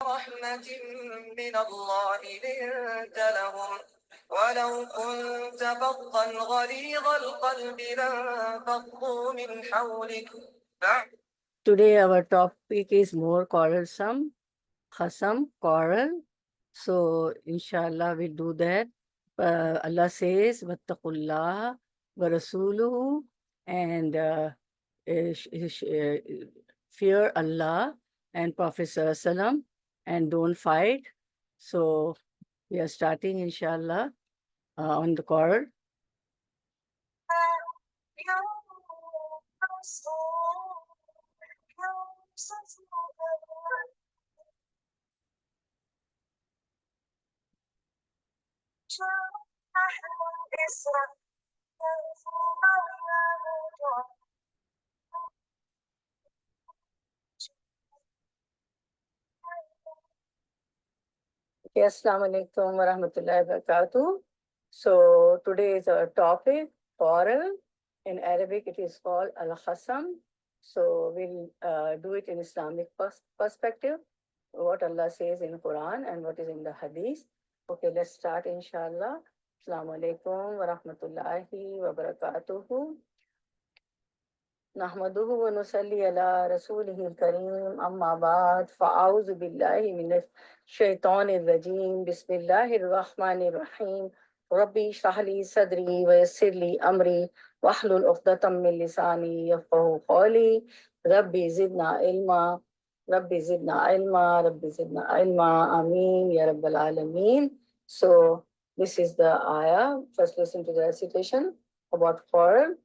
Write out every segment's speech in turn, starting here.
رحمة من الله لنت لهم ولو كنت فظا غليظ القلب لانفضوا من حولك. Today our topic is more quarrelsome, khasam, quarrel. So inshallah we do that. Allah says, Wattaqullah wa rasuluhu, and fear Allah and Prophet Sallallahu Alaihi Wasallam, and don't fight. So we are starting inshallah on the quarrel. Assalamu alaikum wa rahmatullahi wa barakatuh. So today is our topic, Quarrel. In Arabic it is called al-khasam. So we'll do it in Islamic perspective, what Allah says in Quran and what is in the Hadith. Okay, let's start inshallah. Assalamu alaikum wa rahmatullahi wa barakatuh. نحمده ونصلي على رسوله الكريم أما بعد فأعوذ بالله من الشيطان الرجيم بسم الله الرحمن الرحيم ربي اشرح لي صدري ويسر لي أمري واحلل عقدة من لساني يفقهوا قولي ربي زدنا علما ربي زدنا علما ربي زدنا علما آمين يا رب العالمين. So this is the ayah. First listen to the recitation about quarrel.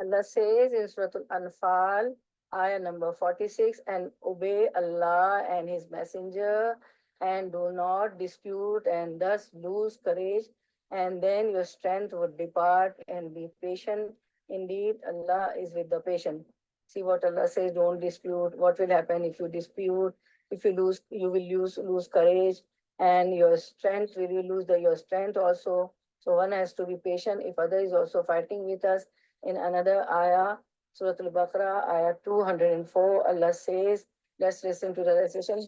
Allah says in Surah Al-Anfal, ayah number 46, and obey Allah and His Messenger, and do not dispute, and thus lose courage, and then your strength would depart, and be patient. Indeed, Allah is with the patient. See what Allah says, don't dispute. What will happen if you dispute? If you lose, you will lose courage, and your strength, will you lose your strength also? So one has to be patient if other is also fighting with us. In another ayah, Surah Al-Baqarah, ayah 204, Allah says, let's listen to the recitation.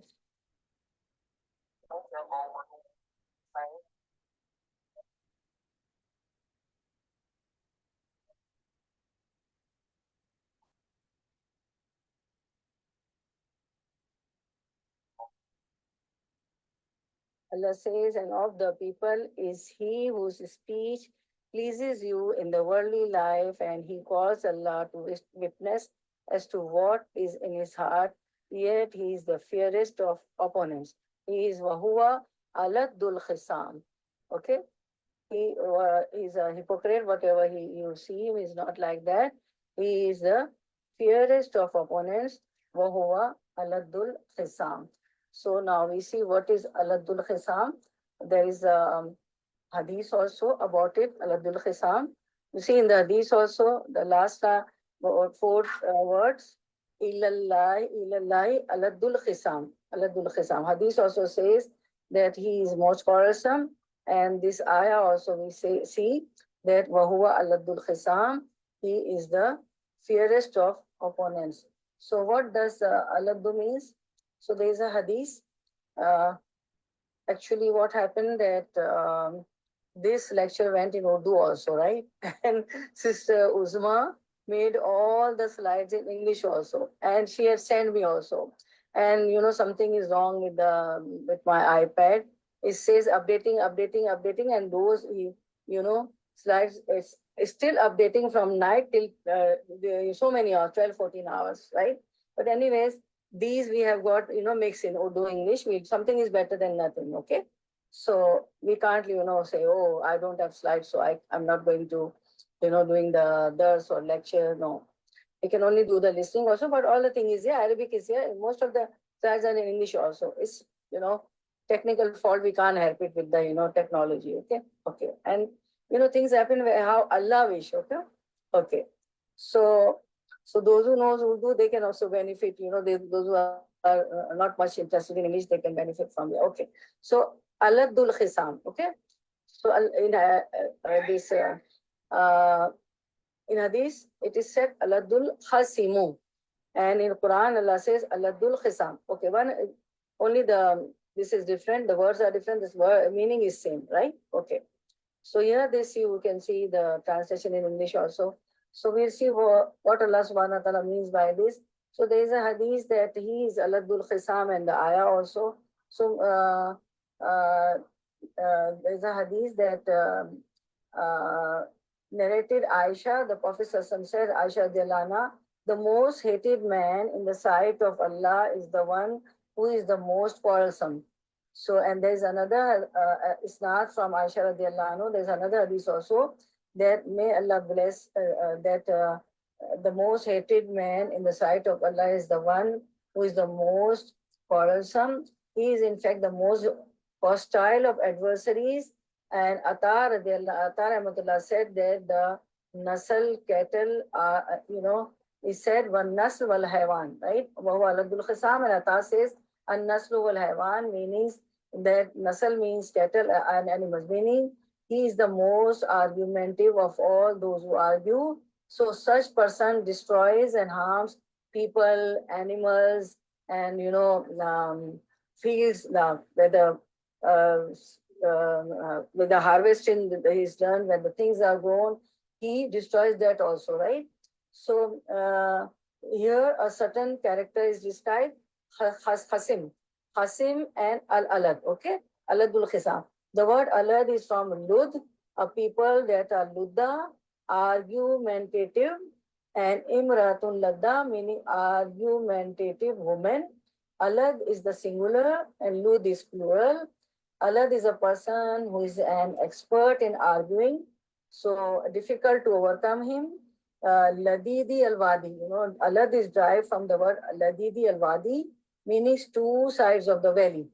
Allah says, and of the people is he whose speech pleases you in the worldly life, and he calls Allah to witness as to what is in his heart, yet he is the fiercest of opponents. He is wahuwa aladul khisam. Okay? He is a hypocrite, whatever you see him is not like that. He is the fiercest of opponents, wahuwa aladul khisam. So now we see what is aladul khisam. There is a hadith also about it, aladul khisam. You see in the hadith also, the last four words, illallah, aladul khisam. Aladul khisam. Hadith also says that he is most quarrelsome. And this ayah also we see that wahuwa aladul khisam, he is the fiercest of opponents. So what does aladdu means? So there is a hadith. Actually, what happened that this lecture went in Urdu also, right? And Sister Uzma made all the slides in English also, and she had sent me also. And something is wrong with my iPad. It says updating, and those slides is still updating from night till so many hours, 12, 14 hours, right? But anyways, these we have got mixed in Urdu, English. Something is better than nothing, okay? So we can't say, oh, I don't have slides, so I'm not going to doing the dars or lecture. No, we can only do the listening also. But all the thing is here, Arabic is here. Most of the slides are in English also. It's technical fault. We can't help it with the technology. Okay. And things happen how Allah wish. Okay. So those who knows Urdu, they can also benefit. Those who are are not much interested in English, they can benefit from it. Okay. So, aladul khisam. Okay. So, in this, in hadith, it is said aladul khasimu. And in Quran, Allah says aladul khisam. Okay. Only this is different. The words are different. This word meaning is same, right? Okay. So here this you can see the translation in English also. So we'll see what Allah subhanahu wa ta'ala means by this. So there is a hadith that he is aladul khisam and the ayah also. So there is a hadith that narrated Aisha, the Prophet said, Aisha radiallahu anha, the most hated man in the sight of Allah is the one who is the most quarrelsome. So, and there is another isnad from Aisha radiallahu anhu. There is another hadith also that may Allah bless that the most hated man in the sight of Allah is the one who is the most quarrelsome. He is in fact the most hostile of adversaries. And Atar radiallahu said that the nasal cattle are, he said one nasl wal haywan, right? Aladul khisam, and Atar says an naslu wal haywan, meaning that nasal means cattle and animals, meaning he is the most argumentative of all those who argue. So such person destroys and harms people, animals, and fields where the harvesting is done, when the things are grown, he destroys that also, right? So here a certain character is described, Khasim and al-alad, okay? Aladul khisam. The word alad is from lud, a people that are ludda, argumentative, and imratun ladda, meaning argumentative woman. Alad is the singular and lud is plural. Alad is a person who is an expert in arguing, so difficult to overcome him. Ladidi al-wadi, alad is derived from the word ladidi al-wadi, meaning two sides of the valley.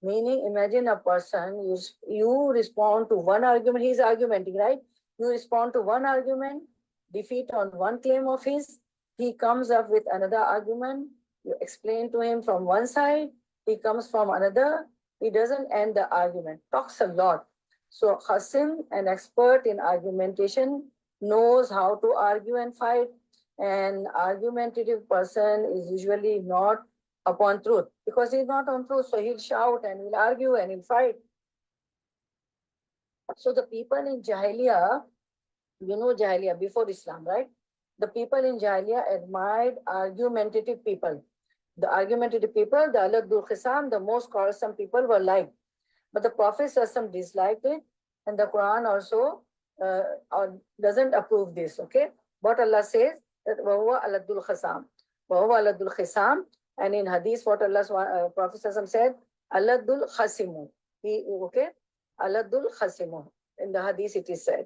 Meaning, imagine a person, you respond to one argument, he's argumenting, right? You respond to one argument, defeat on one claim of his, he comes up with another argument, you explain to him from one side, he comes from another, he doesn't end the argument, talks a lot. So Khasim, an expert in argumentation, knows how to argue and fight. An argumentative person is usually not upon truth, because he's not on truth, so he'll shout and he'll argue and he'll fight. So the people in Jahiliyyah, Jahiliyyah before Islam, right? The people in Jahiliyyah admired argumentative people. The argumentative people, the aladul khisam, the most quarrelsome people were liked. But the Prophet disliked it, and the Quran also doesn't approve this, okay? But Allah says that wahuwa aladul khisam. Wahuwa aladul khisam. And in hadith, what Allah Prophet said, aladul khasimu. Okay? Aladul khasimu. In the hadith it is said.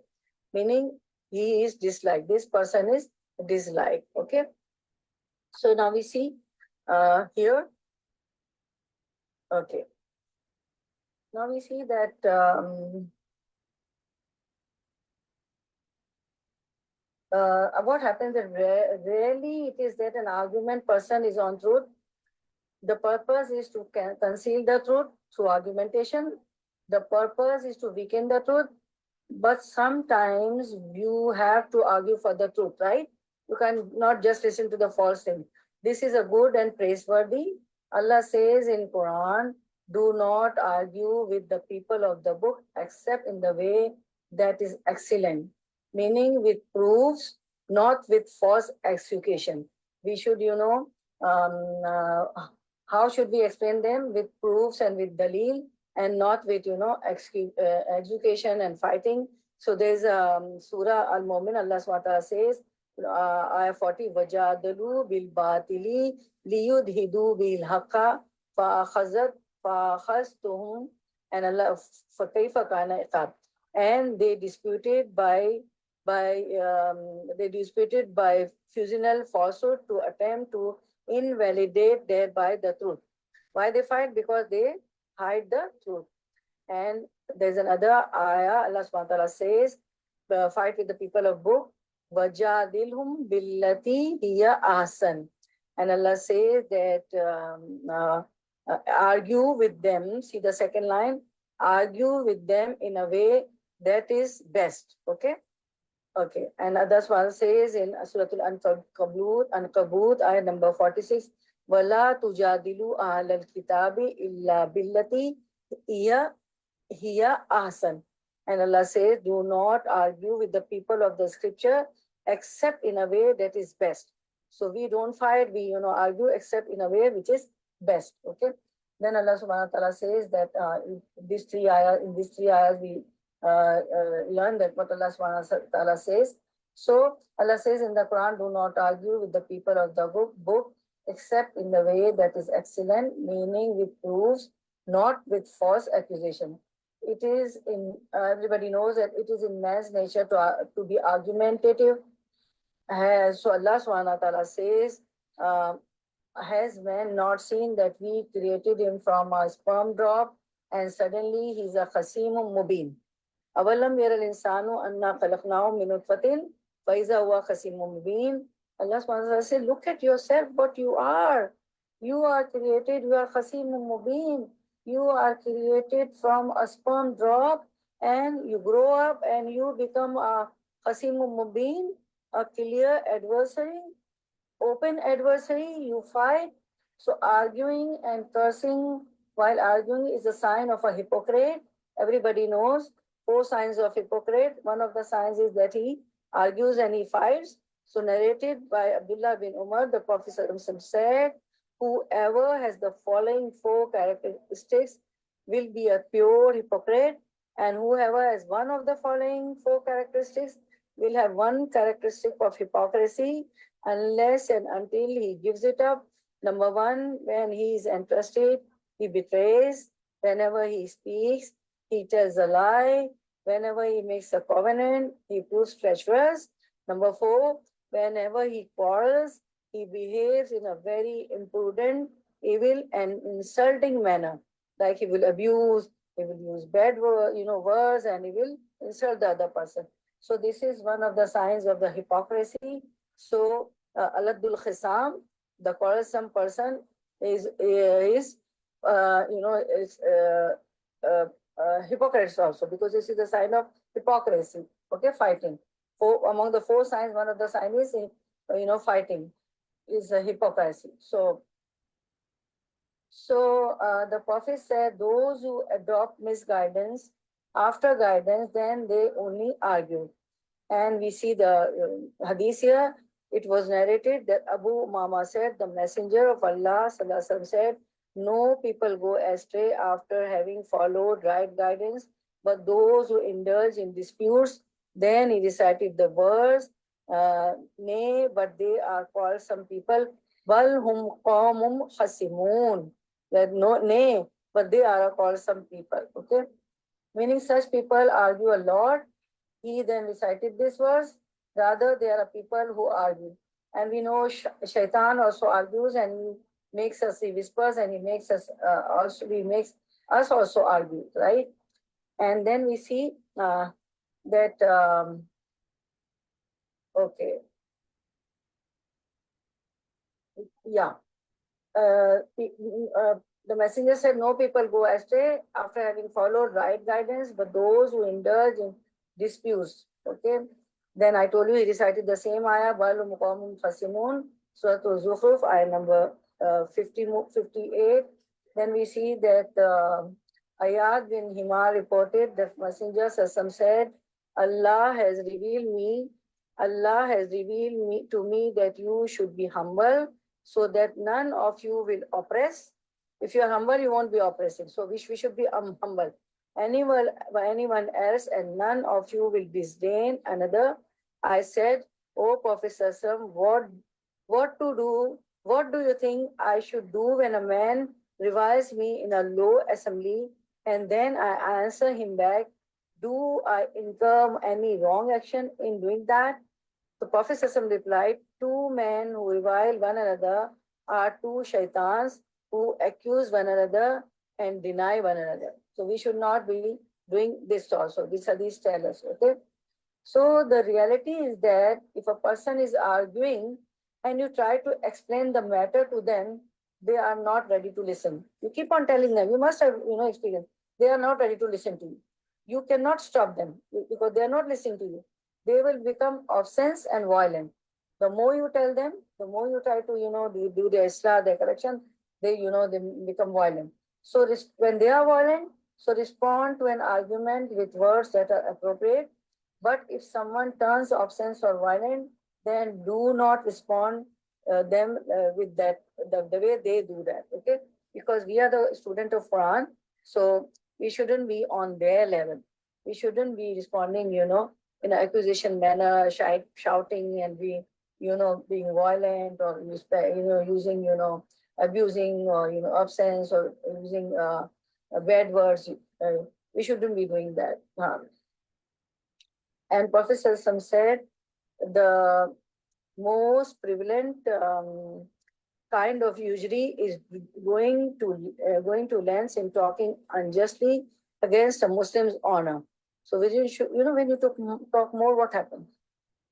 Meaning he is disliked. This person is disliked. Okay? So now we see here. Okay. Now we see that what happens that rarely it is that an argument person is on truth. The purpose is to conceal the truth through argumentation. The purpose is to weaken the truth. But sometimes you have to argue for the truth, right? You can not just listen to the false thing. This is a good and praiseworthy. Allah says in Quran, do not argue with the people of the book except in the way that is excellent. Meaning with proofs, not with false execution. We should, how should we explain them? With proofs and with dalil, and not with, education and fighting. So there's Surah Al-Mu'min, Allah SWT says, Ayah 40, وَجَادَلُوا بِالْبَاطِلِ لِيُدْهِدُوا بِالْحَقَّ فَأَخَذْتُهُمْ, and Allah, فَكَيْفَ كَانَ عِقَابِ. And they disputed by fusional falsehood to attempt to invalidate thereby the truth. Why they fight? Because they hide the truth. And there's another ayah, Allah subhanahu wa ta'ala says, fight with the people of book, وَجَادِلْهُمْ بِالَّتِي هِيَ أَحْسَنُ. And Allah says that argue with them. See the second line, argue with them in a way that is best. Okay. Okay. And others one says in Surah Al-Ankabut, ayah number 46, وَلَا تُجَادِلُوا أَهْلَ الْكِتَابِ إِلَّا بِالَّتِي هِيَ أَحْسَنُ. And Allah says, do not argue with the people of the scripture except in a way that is best. So we don't fight, we argue except in a way which is best. Okay. Then Allah subhanahu wa ta'ala says that in these three ayahs we learn that what Allah subhanahu wa ta'ala says. So Allah says in the Quran, do not argue with the people of the book except in the way that is excellent, meaning with proofs, not with false accusation. It is in everybody knows that it is in man's nature to be argumentative. So Allah subhanahu wa ta'ala says, has man not seen that we created him from a sperm drop and suddenly he's a khasimun mubin. Awalam yara al-insanu anna khalaqnahu min nutfatin fa iza huwa khasimun mubin. Allah subhanahu wa ta'ala says, look at yourself, what you are. You are created, you are khasimun mubin. You are created from a sperm drop and you grow up and you become a khasimun mubin, a clear adversary, open adversary, you fight. So arguing and cursing while arguing is a sign of a hypocrite. Everybody knows 4 signs of hypocrite. One of the signs is that he argues and he fights. So narrated by Abdullah bin Umar, the Prophet said, whoever has the following 4 characteristics will be a pure hypocrite, and whoever has one of the following 4 characteristics will have one characteristic of hypocrisy unless and until he gives it up. Number 1, when he is entrusted, he betrays. Whenever he speaks, he tells a lie. Whenever he makes a covenant, he proves treacherous. Number 4, whenever he quarrels, he behaves in a very imprudent, evil, and insulting manner. Like he will abuse, he will use bad words, and he will insult the other person. So this is one of the signs of the hypocrisy. So Aladul Khisam, the quarrelsome person, is hypocrites also, because this is the sign of hypocrisy. Okay, fighting. Among the 4 signs, one of the signs is fighting, is a hypocrisy. So the Prophet said, those who adopt misguidance after guidance, then they only argue. And we see the hadith here. It was narrated that Abu Umama said, the Messenger of Allah said, no people go astray after having followed right guidance, but those who indulge in disputes. Then he recited the verse, nay, but they are quarrelsome people. Bal hum qawmum khasimun. That no, nay, but they are quarrelsome people. Okay, meaning such people argue a lot. He then recited this verse. Rather, there are people who argue, and we know Shaitan also argues, and he makes us, he whispers, and he makes us makes us also argue, right? And then we see that okay, yeah. The messenger said, no people go astray after having followed right guidance, but those who indulge in disputes. Okay. Then I told you he recited the same ayah, Walum Muqamun Fasimun, Surah Al-Zukhruf, ayah number 58. Then we see that Ayad bin Himar reported that Messenger said, Allah has revealed to me that you should be humble, so that none of you will oppress. If you are humble, you won't be oppressing. So we should be humble. Anyone else, and none of you will disdain another. I said, O Prophet Sallallahu Alaihi Wasallam, what do you think I should do when a man reviles me in a low assembly, and then I answer him back? Do I incur any wrong action in doing that? The Prophet Sallallahu Alaihi Wasallam replied, 2 men who revile one another are 2 shaitans who accuse one another and deny one another. So we should not be doing this also. These hadiths tell us, okay? So the reality is that if a person is arguing and you try to explain the matter to them, they are not ready to listen. You keep on telling them, you must have, experience. They are not ready to listen to you. You cannot stop them because they are not listening to you. They will become obscene and violent. The more you tell them, the more you try to, do their islah, their correction, they become violent. So when they are violent, so respond to an argument with words that are appropriate. But if someone turns obscene or violent, then do not respond them with that the way they do that. Okay, because we are the student of Quran, so we shouldn't be on their level. We shouldn't be responding, in an accusation manner, shouting and being violent or using abusing or obscene or using bad words. We shouldn't be doing that. And Prophet Sallallahu said the most prevalent kind of usury is going to lens in talking unjustly against a Muslim's honor. So when you talk more, what happens?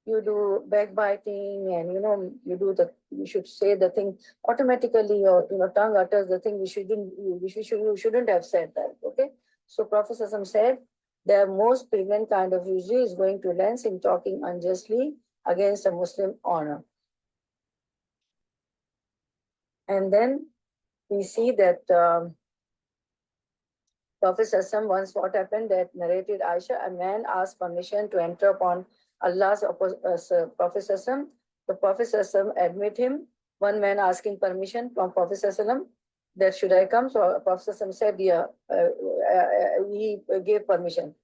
You do backbiting, and you should say the thing automatically, or tongue utters the thing you shouldn't have said that. Okay, so Prophet Sallallahu said the most prevalent kind of usury is going to lens in talking unjustly against a Muslim honor. And then we see that Prophet Sallallahu once, what happened, that narrated Aisha, a man asked permission to enter upon Allah's Prophet Sallallahu. The Prophet Sallallahu admit him. One man asking permission from Prophet Sallallahu that should I come? So Prophet Sallallahu said, yeah, he gave permission.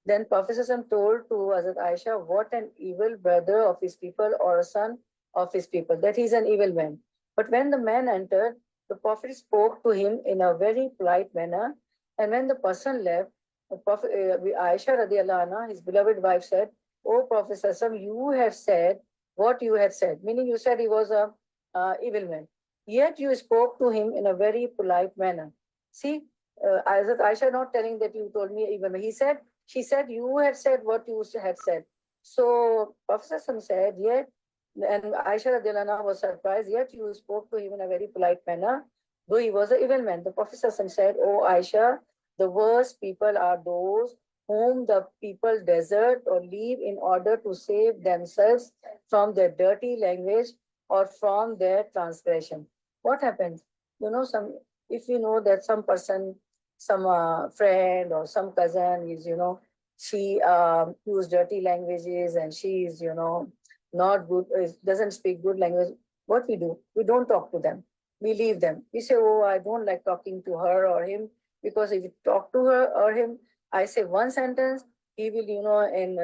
Then Prophet Sallallahu told to Hazrat Aisha, what an evil brother of his people or a son of his people, that he is an evil man. But when the man entered, the Prophet spoke to him in a very polite manner. And when the person left, the Prophet, Aisha radiallahu anha, his beloved wife, said, "O Prophet Sallallahu, you have said what you had said," meaning you said he was a evil man. Yet you spoke to him in a very polite manner. See, Aisha not telling that you told me evil man. She said, you had said what you had said. So Prophet Sallallahu said, yet, and Aisha radiallahu anha was surprised, yet you spoke to him in a very polite manner, though he was an evil man. The Prophet Sallallahu said, "O Aisha, the worst people are those whom the people desert or leave in order to save themselves from their dirty language or from their transgression." What happens? If you know that some person, some friend or some cousin is, she use dirty languages and she is, not good, doesn't speak good language, what we do? We don't talk to them. We leave them. We say, oh, I don't like talking to her or him, because if you talk to her or him, I say one sentence, he will, in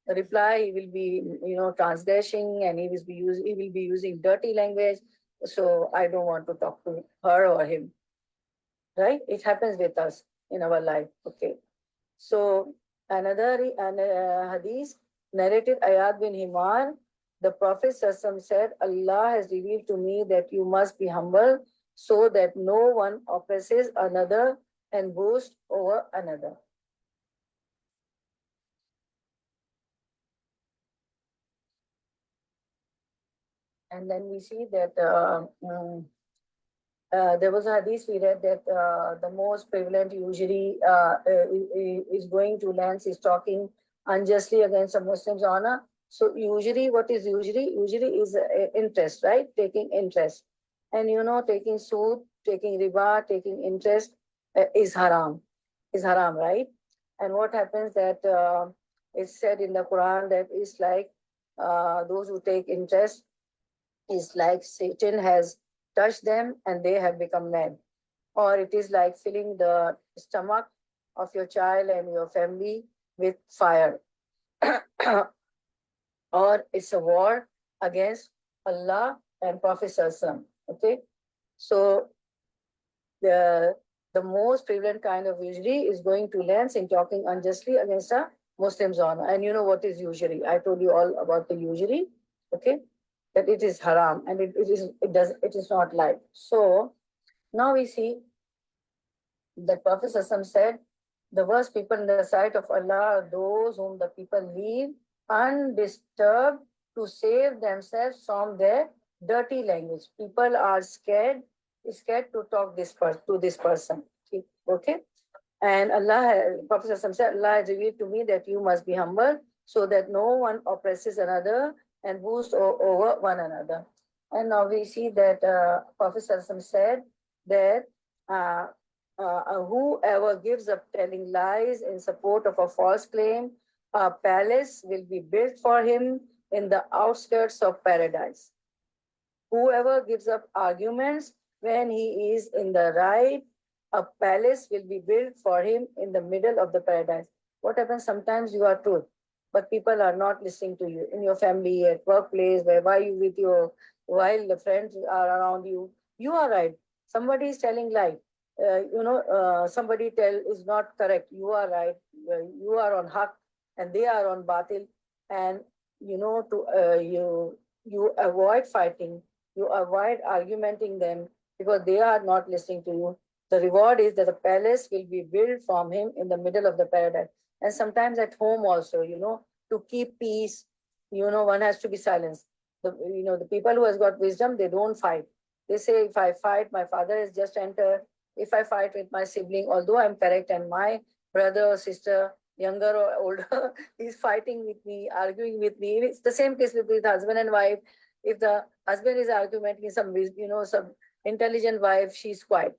reply, he will be, transgressing, and he will be using dirty language. So I don't want to talk to her or him. Right? It happens with us in our life. Okay. So another hadith narrated Ayad bin Himar, the Prophet Sallallahu said, Allah has revealed to me that you must be humble so that no one oppresses another and boasts over another. And then we see that there was a hadith we read that the most prevalent usury is going to lens is talking unjustly against a Muslim's honor. So usury, what is usury? Usury is interest, right? Taking interest. And taking sood, taking riba, taking interest is haram. Is haram, right? And what happens that it's said in the Quran that it's like those who take interest is like Satan has touched them and they have become mad. Or it is like filling the stomach of your child and your family with fire. Or it's a war against Allah and Prophet Sallallahu. Okay, so the most prevalent kind of usury is going to lens in talking unjustly against a Muslim's honor. And you know what is usury? I told you all about the usury. Okay, that it is haram and it is not like. So now we see that Prophet Sallallahu said, the worst people in the sight of Allah are those whom the people leave undisturbed to save themselves from their dirty language. People are scared to talk to this person. Okay. And Prophet ﷺ said, Allah has revealed to me that you must be humble so that no one oppresses another and boosts over one another. And now we see that Prophet ﷺ said that uh, whoever gives up telling lies in support of a false claim, a palace will be built for him in the outskirts of paradise. Whoever gives up arguments when he is in the right, a palace will be built for him in the middle of the paradise. What happens? Sometimes you are truth, but people are not listening to you in your family, at workplace, where you with your while the friends are around you. You are right. Somebody is telling lie. Somebody tell is not correct. You are right. You are on haq, and they are on batil, and you avoid fighting, you avoid argumenting them because they are not listening to you. The reward is that the palace will be built from him in the middle of the paradise. And sometimes at home also, to keep peace, one has to be silenced. The people who has got wisdom, they don't fight. They say, if I fight, my father has just entered. If I fight with my sibling, although I'm correct and my brother or sister, younger or older, is fighting with me, arguing with me. It's the same case with husband and wife. If the husband is arguing some intelligent wife, she's quiet.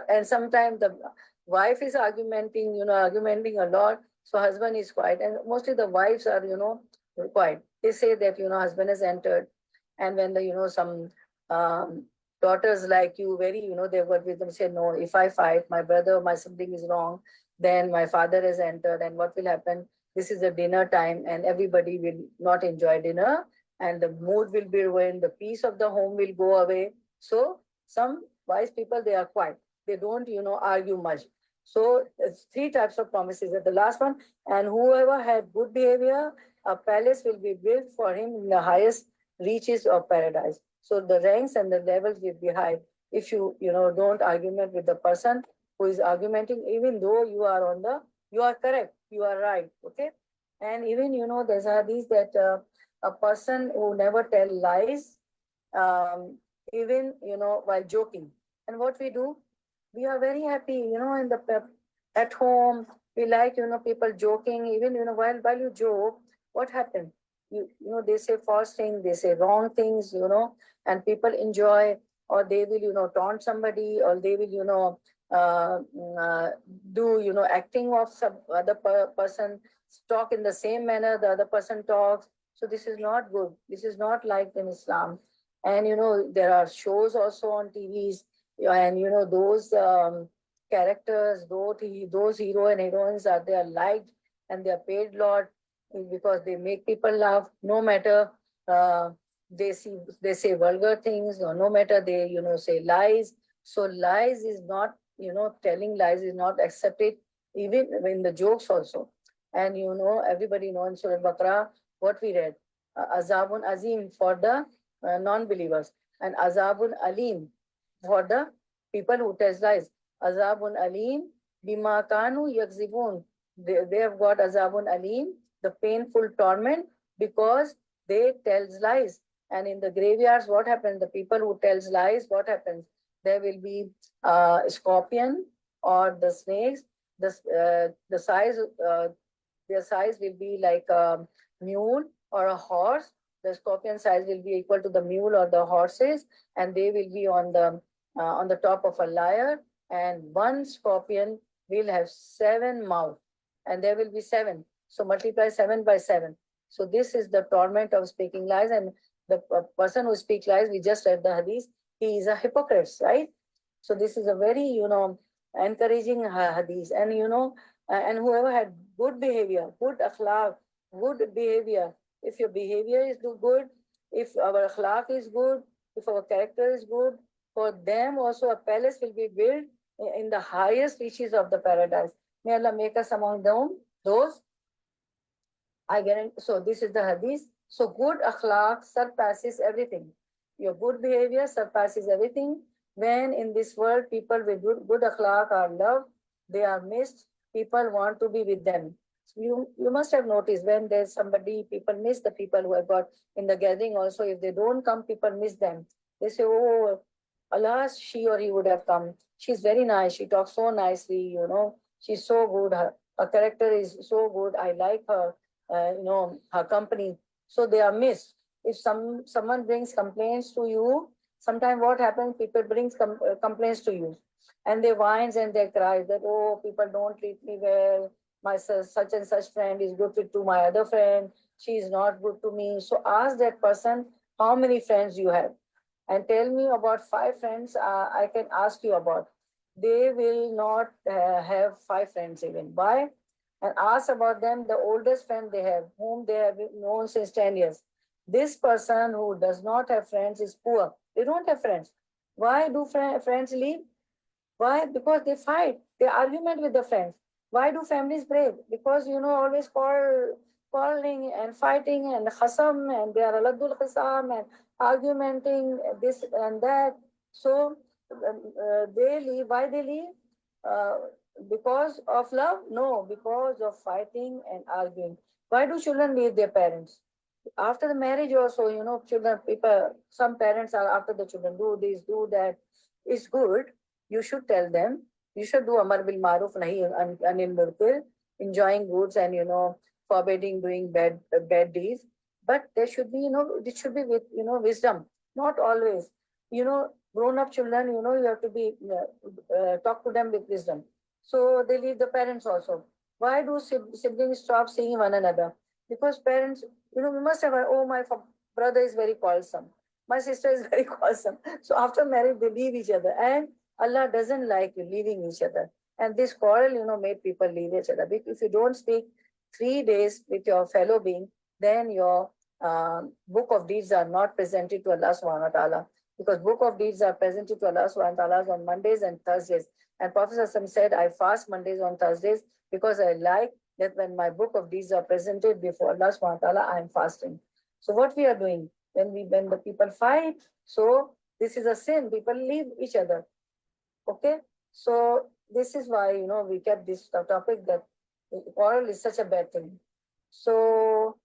And sometimes the wife is argumenting a lot, so husband is quiet. And mostly the wives are, quiet. They say that, husband has entered. And when some daughters like you, they've got wisdom, say, no, if I fight, my brother or my sibling is wrong, then my father has entered. And what will happen? This is a dinner time, and everybody will not enjoy dinner, and the mood will be ruined, the peace of the home will go away. So some wise people, they are quiet. They don't, argue much. So it's three types of promises. The last one, and whoever had good behavior, a palace will be built for him in the highest reaches of paradise. So the ranks and the levels will be high. If don't argument with the person who is argumenting, even though you are correct, you are right, okay? And even, there's a hadith that a person who never tell lies, um, even, while joking. And what we do, we are very happy, at home. We like, people joking, even, while you joke, what happened? They say false things, they say wrong things, and people enjoy, or they will, taunt somebody, or they will, uh, do, acting of some other person, talk in the same manner the other person talks. So this is not good. This is not like in Islam. And there are shows also on TVs, and those characters, those hero and heroines they are liked, and they are paid lot because they make people laugh. No matter uh, they say vulgar things, or no matter they say lies. So lies is not, telling lies is not accepted, even in the jokes also. And everybody knows in Surah Baqarah what we read, Azabun Azim for the non-believers, and Azabun Alim for the people who tell lies. Azabun Alim bima kanu yakzibun. They have got Azabun Alim, the painful torment, because they tell lies. And in the graveyards, what happens? The people who tells lies, what happens? There will be scorpion or the snakes. The size, their size will be like a mule or a horse. The scorpion size will be equal to the mule or the horses, and they will be on the top of a lyre. And one scorpion will have 7 mouths, and there will be 7. So multiply 7 by 7. So this is the torment of speaking lies. And the person who speaks lies, we just read the hadith, he is a hypocrite, right? So this is a very, encouraging hadith. And, and whoever had good behavior, good akhlaq, good behavior, if your behavior is good, if our akhlaq is good, if our character is good, for them also a palace will be built in the highest reaches of the paradise. May Allah make us among them, those. I guarantee. So this is the hadith. So good akhlaq surpasses everything. Your good behavior surpasses everything. When in this world people with good akhlaq are loved, they are missed. People want to be with them. You must have noticed when there's somebody, people miss the people who have got in the gathering also. If they don't come, people miss them. They say, oh, alas, she or he would have come. She's very nice. She talks so nicely, She's so good. Her character is so good. I like her, her company. So they are missed. If someone brings complaints to you, sometimes what happens, people brings complaints to you. And they whines and they cry that, oh, people don't treat me well. My such and such friend is good to my other friend. She is not good to me. So ask that person how many friends you have and tell me about 5 friends I can ask you about. They will not have 5 friends even. Why? And ask about them, the oldest friend they have, whom they have known since 10 years. This person who does not have friends is poor. They don't have friends. Why do friends leave? Why? Because they fight. They argument with the friends. Why do families break? Because, always quarreling and fighting and khasam and they are aladul khasam and argumenting this and that. So they leave. Why they leave? Uh, because of love? No, because of fighting and arguing. Why do children leave their parents? After the marriage also, children, people, some parents are after the children, do this, do that. It's good. You should tell them. You should do Amar bil Maruf, Nahi Anil Munkar, enjoying goods and, forbidding doing bad deeds. But there should be, it should be with, wisdom. Not always. Grown up children, you have to be, talk to them with wisdom. So they leave the parents also. Why do siblings stop seeing one another? Because parents, we must have, oh, my brother is very quarrelsome. My sister is very quarrelsome. So after marriage, they leave each other. And Allah doesn't like you leaving each other. And this quarrel, made people leave each other. If you don't speak 3 days with your fellow being, then your book of deeds are not presented to Allah subhanahu wa ta'ala. Because book of deeds are presented to Allah subhanahu wa ta'ala on Mondays and Thursdays. And Prophet ﷺ said, I fast Mondays on Thursdays because I like that when my book of deeds are presented before Allah subhanahu wa ta'ala, I am fasting. So what we are doing when the people fight, so this is a sin. People leave each other. Okay, so this is why we kept this topic that quarrel is such a bad thing. So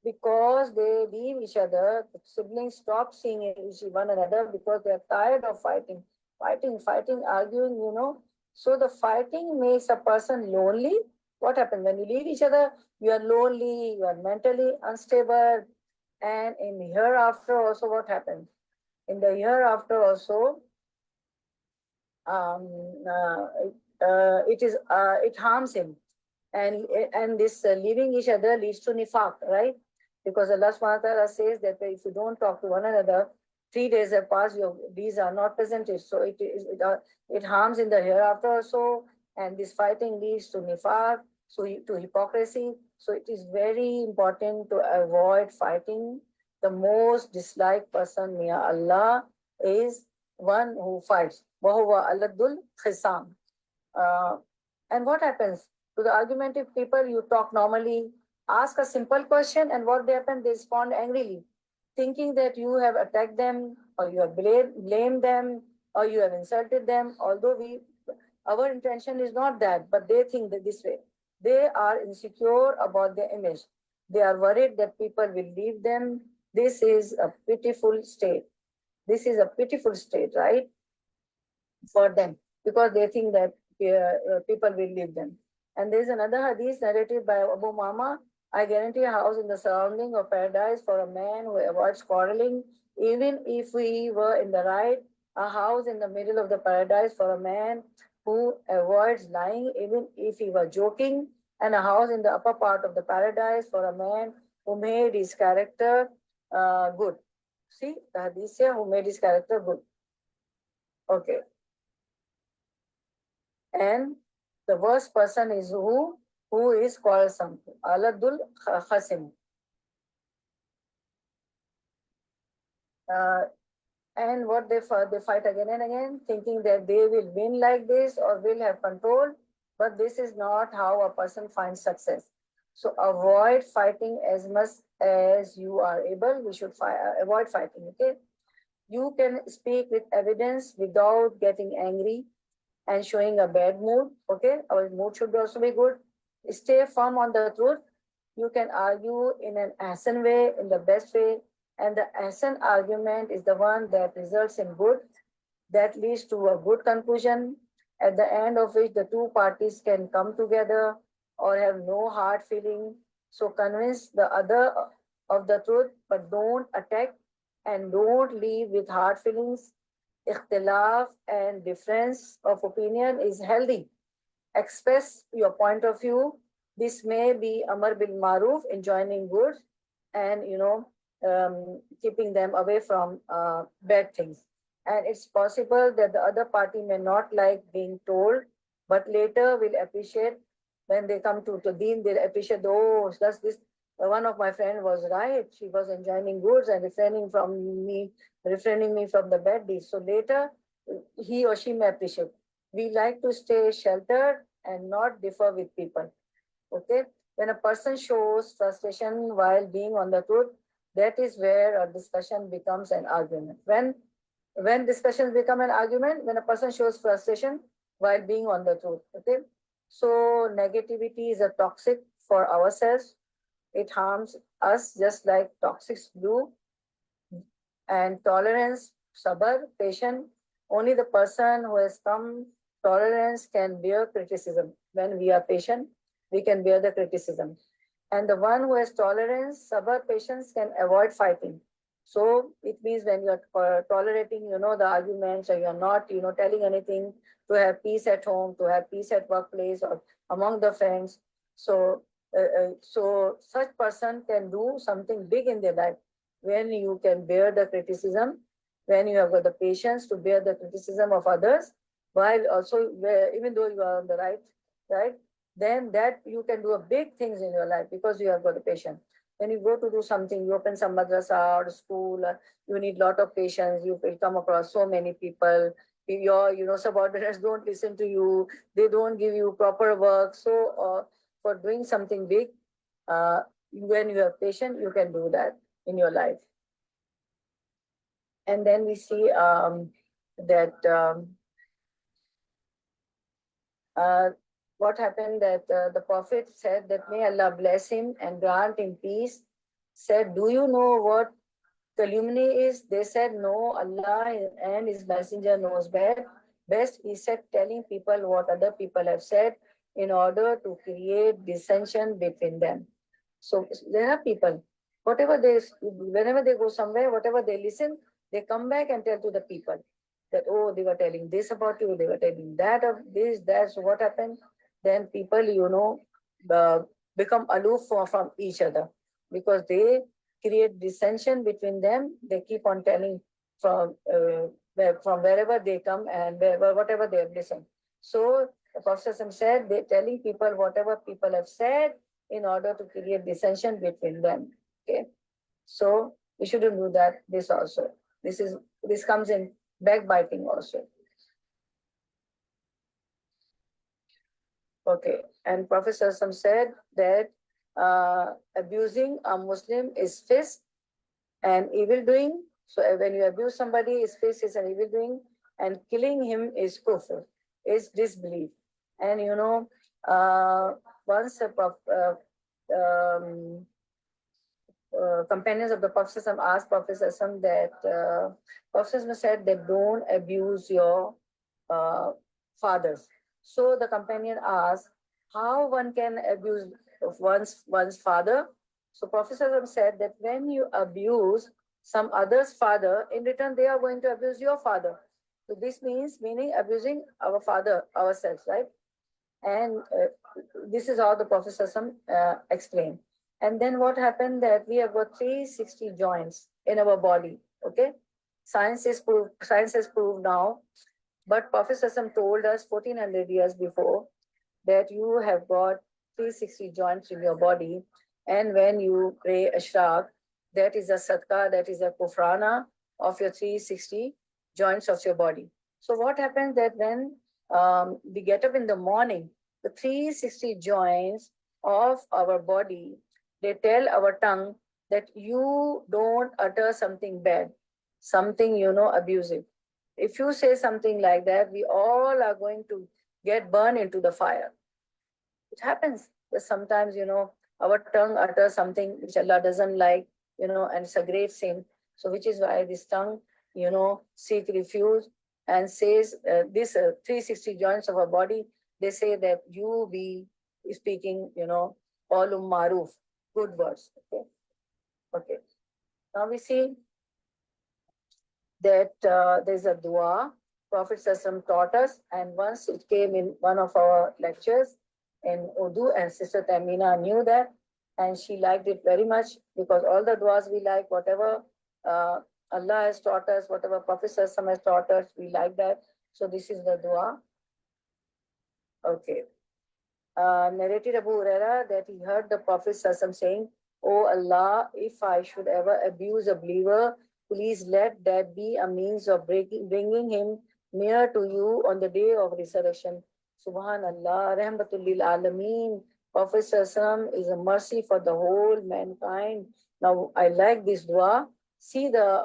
because they leave each other, the siblings stop seeing one another because they are tired of fighting, arguing. So the fighting makes a person lonely. What happens when you leave each other? You are lonely. You are mentally unstable. And in the hereafter also, what happens? In the hereafter also, it harms him, and this leaving each other leads to nifaq, right? Because Allah subhanahu wa ta'ala says that if you don't talk to one another, 3 days have passed, these are not presented, so it harms in the hereafter also, and this fighting leads to nifaq, so to hypocrisy. So it is very important to avoid fighting. The most disliked person near Allah is one who fights. وَهُوَ أَلَدُّ الْخِصَامِ. And what happens? To the argumentative people, you talk normally, ask a simple question, and what they happen, they respond angrily, thinking that you have attacked them, or you have blamed them, or you have insulted them, although our intention is not that, but they think that this way. They are insecure about their image. They are worried that people will leave them. This is a pitiful state. This is a pitiful state, right? For them, because they think that people will leave them. And there is another hadith narrated by Abu Mama. I guarantee a house in the surrounding of paradise for a man who avoids quarreling, even if we were in the right. A house in the middle of the paradise for a man who avoids lying, even if he were joking. And a house in the upper part of the paradise for a man who made his character good. See, the hadith here, who made his character good. Okay. And the worst person is who is quarrelsome, aladul khasim. And what they fight again and again, thinking that they will win like this or will have control. But this is not how a person finds success. So avoid fighting as much as you are able. We should avoid fighting. Okay, you can speak with evidence without getting angry and showing a bad mood. Okay, our mood should also be good. Stay firm on the truth. You can argue in an ahsan way, in the best way, and the ahsan argument is the one that results in good, that leads to a good conclusion, at the end of which the two parties can come together or have no hard feeling. So convince the other of the truth, but don't attack and don't leave with hard feelings. Ikhtilaf and difference of opinion is healthy. Express your point of view. This may be Amar bil Maruf, enjoining good, and keeping them away from bad things. And it's possible that the other party may not like being told, but later will appreciate when they come to Deen, they'll appreciate, oh, that's this. One of my friends was right. She was enjoining goods and refraining me from the bad deeds. So later, he or she may appreciate. We like to stay sheltered and not differ with people. Okay? When a person shows frustration while being on the truth, that is where a discussion becomes an argument. When discussions become an argument, when a person shows frustration while being on the truth. Okay? So negativity is a toxic for ourselves. It harms us just like toxics do. And tolerance, sabr, patience, only the person who has come tolerance can bear criticism. When we are patient, we can bear the criticism. And the one who has tolerance, sabr, patience can avoid fighting. So it means when you are tolerating, the arguments, or you're not, telling anything, to have peace at home, to have peace at workplace or among the friends. So such person can do something big in their life when you can bear the criticism, when you have got the patience to bear the criticism of others, while also, even though you are on the right, then that you can do a big things in your life because you have got the patience. When you go to do something, you open some madrasa or school, you need lot of patience. You will come across so many people. Your, subordinates don't listen to you. They don't give you proper work. So, for doing something big, when you are patient, you can do that in your life. And then we see that what happened, that the Prophet said that may Allah bless him and grant him peace, said, do you know what calumny is? They said, no, Allah and his messenger knows best. He said, telling people what other people have said in order to create dissension between them. So there are people, whenever they go somewhere, whatever they listen, they come back and tell to the people that, oh, they were telling this about you, they were telling that of this, that's what happened. Then people, become aloof from each other because they create dissension between them. They keep on telling from wherever they come and whatever they have listened. So the Prophet said, they're telling people whatever people have said in order to create dissension between them. Okay, so we shouldn't do that. This also, this comes in backbiting also. Okay, and Prophet said that abusing a Muslim is fisq and evil doing. So when you abuse somebody, his fisq is an evil doing, and killing him is kufr, is disbelief. And once companions of the Prophet asked Prophet that Prophet said that don't abuse your fathers. So the companion asked, how one can abuse one's father? So Prophet said that when you abuse some other's father, in return they are going to abuse your father. So this meaning abusing our father ourselves, right? And this is how the Prophet explained. And then what happened, that we have got 360 joints in our body. Okay, science has proved now, but Prophet told us 1400 years before that you have got 360 joints in your body, and when you pray ashraq, that is a sadqa, that is a kufrana of your 360 joints of your body. So what happens that when we get up in the morning, the 360 joints of our body, they tell our tongue that you don't utter something bad, something abusive. If you say something like that, we all are going to get burned into the fire. It happens. But sometimes, our tongue utters something which Allah doesn't like, and it's a great sin. So which is why this tongue, seek refuge and says this 360 joints of our body, they say that you be speaking, all maruf, good words. Okay. Okay. Now we see that there's a dua Prophet Sallallahu taught us, and once it came in one of our lectures in Urdu, and Sister Tamina knew that, and she liked it very much, because all the duas we like, whatever Allah has taught us, whatever Prophet Sallallahu has taught us, we like that. So this is the dua. Okay. Narrated Abu Huraira that he heard the Prophet Sallallahu saying, "Oh Allah, if I should ever abuse a believer, please let that be a means of bringing him near to you on the day of resurrection." Subhanallah, Rahmatul lil Alameen. Prophet Sallallahu is a mercy for the whole mankind. Now I like this dua. See the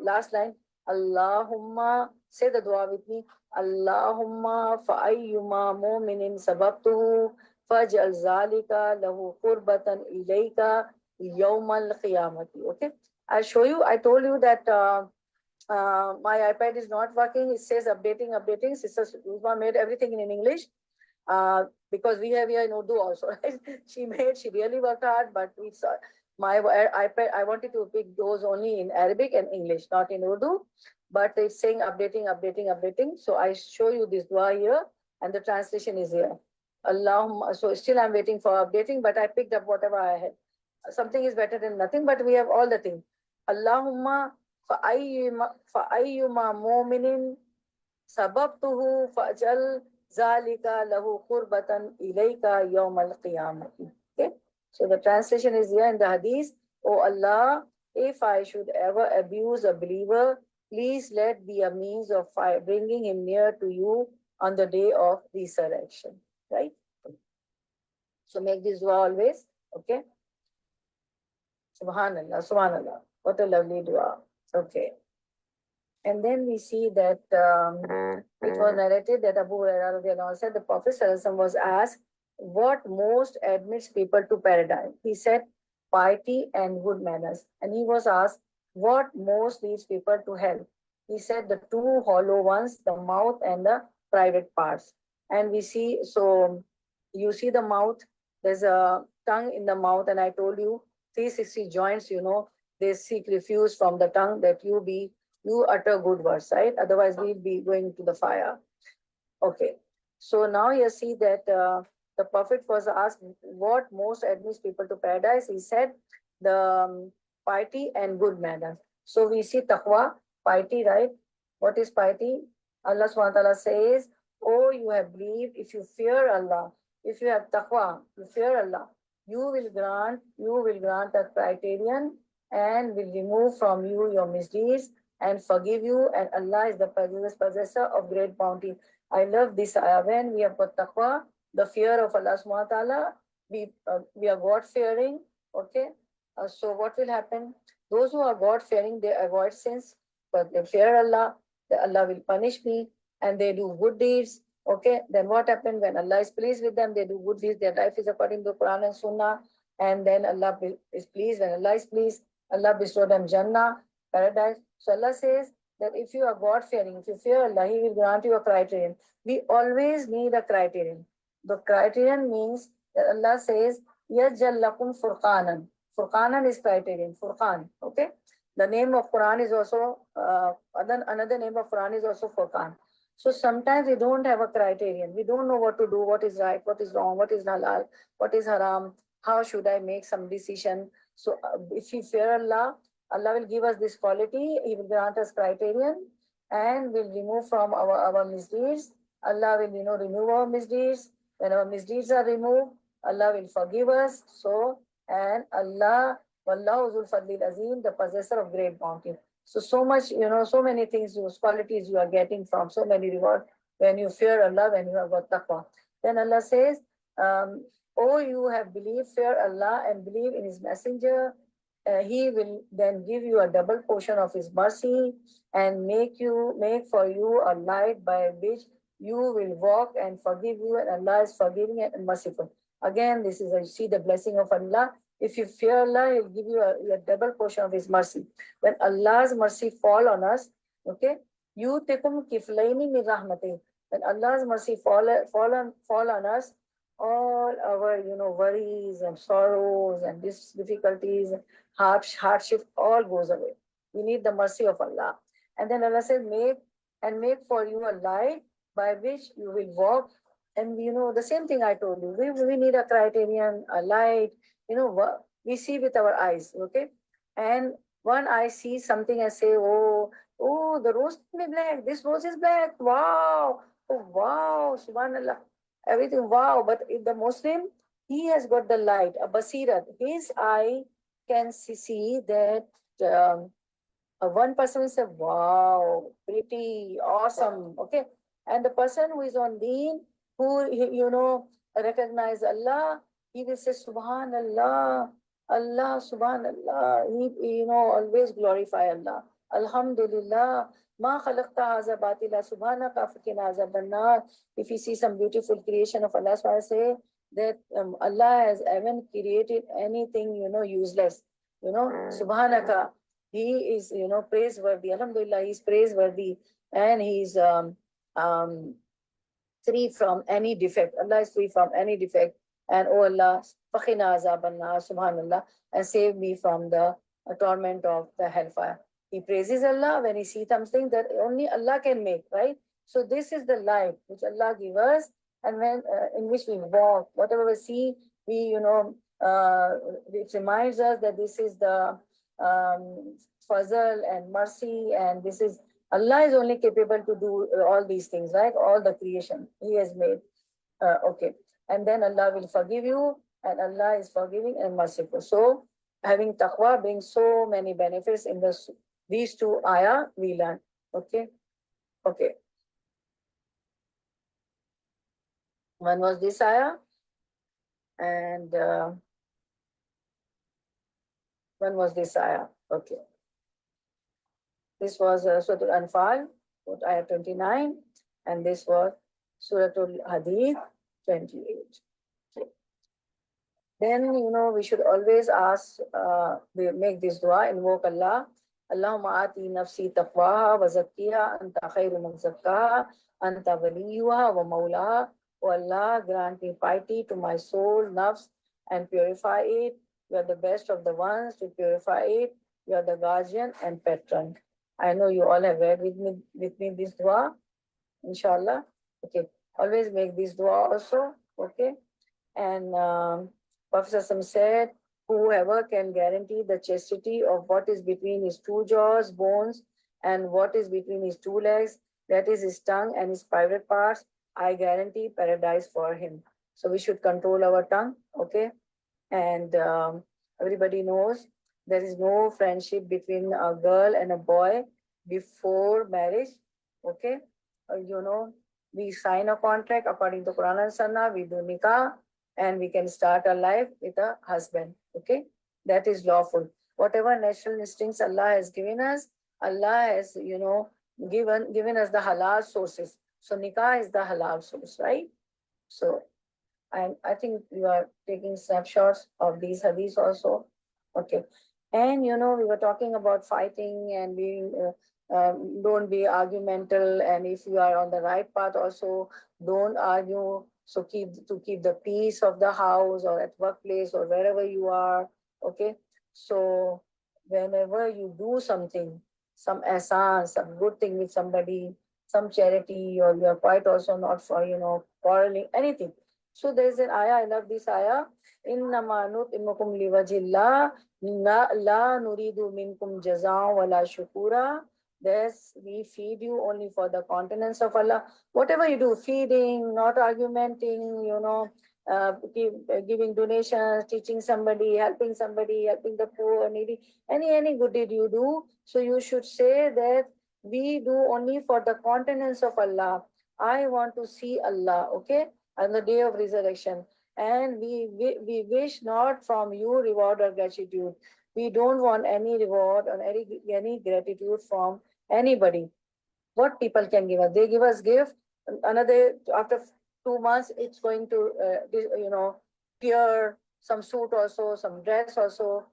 last line. Allahumma, say the dua with me. Allahumma fa'ayyuma mu'minin sababtuhu faj'al zalika lahu qurbatan ilayka yawmal qiyamati. Okay. I'll show you. I told you that my iPad is not working. It says updating. Sister Uzma made everything in English. Because we have here in Urdu also, right? She really worked hard, but it's my iPad, I wanted to pick those only in Arabic and English, not in Urdu. But it's saying updating. So I show you this dua here, and the translation is here. Allahumma. So still I'm waiting for updating, but I picked up whatever I had. Something is better than nothing, but we have all the things. Allahumma fa'ayyuma mu'minin sababtuhu fa'jal zalika lahu qurbatan ilayka yawmal qiyamati. Okay. So the translation is here in the hadith. Oh Allah, if I should ever abuse a believer, please let be a means of bringing him near to you on the day of resurrection. Right? So make this dua always. Okay? Subhanallah, Subhanallah. What a lovely dua. Okay. And then we see that it was narrated that Abu Hurairah said the Prophet was asked what most admits people to paradise. He said piety and good manners. And he was asked what most leads people to hell. He said the two hollow ones, the mouth and the private parts. And we see, so you see the mouth, there's a tongue in the mouth, and I told you 360 joints, they seek refuge from the tongue that you utter good words, right? Otherwise we'll be going to the fire. Okay. So now you see that the Prophet was asked what most admits people to paradise. He said the piety and good manners. So we see taqwa, piety, right? What is piety? Allah subhanahu wa ta'ala says, oh, you have believed, if you fear Allah, if you have taqwa, you fear Allah, you will grant a criterion and will remove from you your misdeeds and forgive you, and Allah is the possessor of great bounty. I love this ayah. When we have got taqwa, the fear of Allah subhanahu wa ta'ala, we are God-fearing, okay? So what will happen? Those who are God-fearing, they avoid sins, but they fear Allah, that Allah will punish me, and they do good deeds, okay? Then what happened? When Allah is pleased with them, they do good deeds, their life is according to Quran and Sunnah, and then Allah is pleased. When Allah is pleased, Allah bestow them Jannah, paradise. So Allah says that if you are God-fearing, if you fear Allah, He will grant you a criterion. We always need a criterion. The criterion means that Allah says, يَجْعَلْ لَكُمْ فُرْقَانًا. Furqanan is criterion, Furqan, okay? The name of Quran is also, another name of Quran is also Furqan. So sometimes we don't have a criterion. We don't know what to do, what is right, what is wrong, what is halal, what is haram, how should I make some decision. So if we fear Allah, Allah will give us this quality, He will grant us criterion and will remove from our misdeeds. Allah will remove our misdeeds. When our misdeeds are removed, Allah will forgive us. So, and Allah, Wallahu Zul Fadlil Azim, the possessor of great bounty. So much, so many things, those qualities you are getting from, so many rewards when you fear Allah, when you have got taqwa. Then Allah says, oh, you have believed, fear Allah and believe in His messenger. He will then give you a double portion of His mercy and make for you a light by which you will walk and forgive you, and Allah is forgiving and merciful. Again, this is, you see the blessing of Allah. If you fear Allah, He'll give you a double portion of His mercy. When Allah's mercy fall on us, okay, يُؤْتِكُمْ كِفْلَيْنِ مِنْ رَحْمَتِهِ. When Allah's mercy fall on us, all our, worries and sorrows and difficulties, hardship, all goes away. We need the mercy of Allah. And then Allah says, make for you a light by which you will walk. And the same thing I told you. We need a criterion, a light. We see with our eyes, okay? And one eye sees something and say, oh, the rose is black. This rose is black. Wow. Oh, wow. Subhanallah. Everything, wow. But if the Muslim, he has got the light, a basirat. His eye can see that one person will say, wow, pretty, awesome, okay? And the person who is on deen, who, recognize Allah, he will say, Subhanallah, Allah, Subhanallah. He, always glorify Allah. Alhamdulillah, ma khalaqta haza batila, subhanaka fakina azaban nar. If you see some beautiful creation of Allah, so I say that Allah has even created anything, useless. Subhanaka, He is, praiseworthy. Alhamdulillah, He is praiseworthy, and He is free from any defect. Allah is free from any defect. And oh Allah, fakhina azaban nar, subhanallah, and save me from the torment of the hellfire. He praises Allah when he sees something that only Allah can make, right? So this is the life which Allah gives us, and when in which we walk, whatever we see, we, it reminds us that this is the fazl and mercy, and this is, Allah is only capable to do all these things, right? All the creation He has made. Okay. And then Allah will forgive you, and Allah is forgiving and merciful. So having taqwa brings so many benefits in these two ayah we learn. Okay. Okay. One was this ayah, and one was this ayah. Okay. This was Surah Al-Anfal, ayah 29, and this was Surah Al-Hadid, 28. Okay. Then, we should always ask, we make this dua, invoke Allah. Allahumma ati nafsi taqwaha wa zakkiha anta khairu man zakkaha anta waliyuha wa mawlaha. O Allah, grant me piety to my soul, nafs, and purify it. You are the best of the ones to purify it. You are the guardian and patron. I know you all have read with me this dua, inshallah. Okay. Always make this dua also, okay? And Prophet said, whoever can guarantee the chastity of what is between his two jaws, bones, and what is between his two legs, that is his tongue and his private parts, I guarantee paradise for him. So we should control our tongue, okay? And everybody knows there is no friendship between a girl and a boy before marriage, okay? We sign a contract according to Quran and Sunnah, we do nikah, and we can start our life with a husband, okay? That is lawful. Whatever natural instincts Allah has given us, Allah has, given us the halal sources. So nikah is the halal source, right? So I think you are taking snapshots of these hadiths also. Okay. And, we were talking about fighting and being, don't be argumental. And if you are on the right path also, don't argue. So keep the peace of the house or at workplace or wherever you are. Okay. So whenever you do something, some ihsan, some good thing with somebody, some charity, or you are quite also not for, quarreling, anything. So there is an ayah, I love this ayah. Innama nut'imukum liwajillah, la nuridu minkum jazaa wala shukura. Thus, we feed you only for the countenance of Allah. Whatever you do, feeding, not argumenting, giving donations, teaching somebody, helping the poor, needy, any good deed you do. So you should say that we do only for the countenance of Allah. I want to see Allah, okay, on the day of resurrection. And we wish not from you reward or gratitude. We don't want any reward or any gratitude from anybody. What people can give us? They give us gift. Another, after 2 months, it's going to, gear, some suit also, some dress also.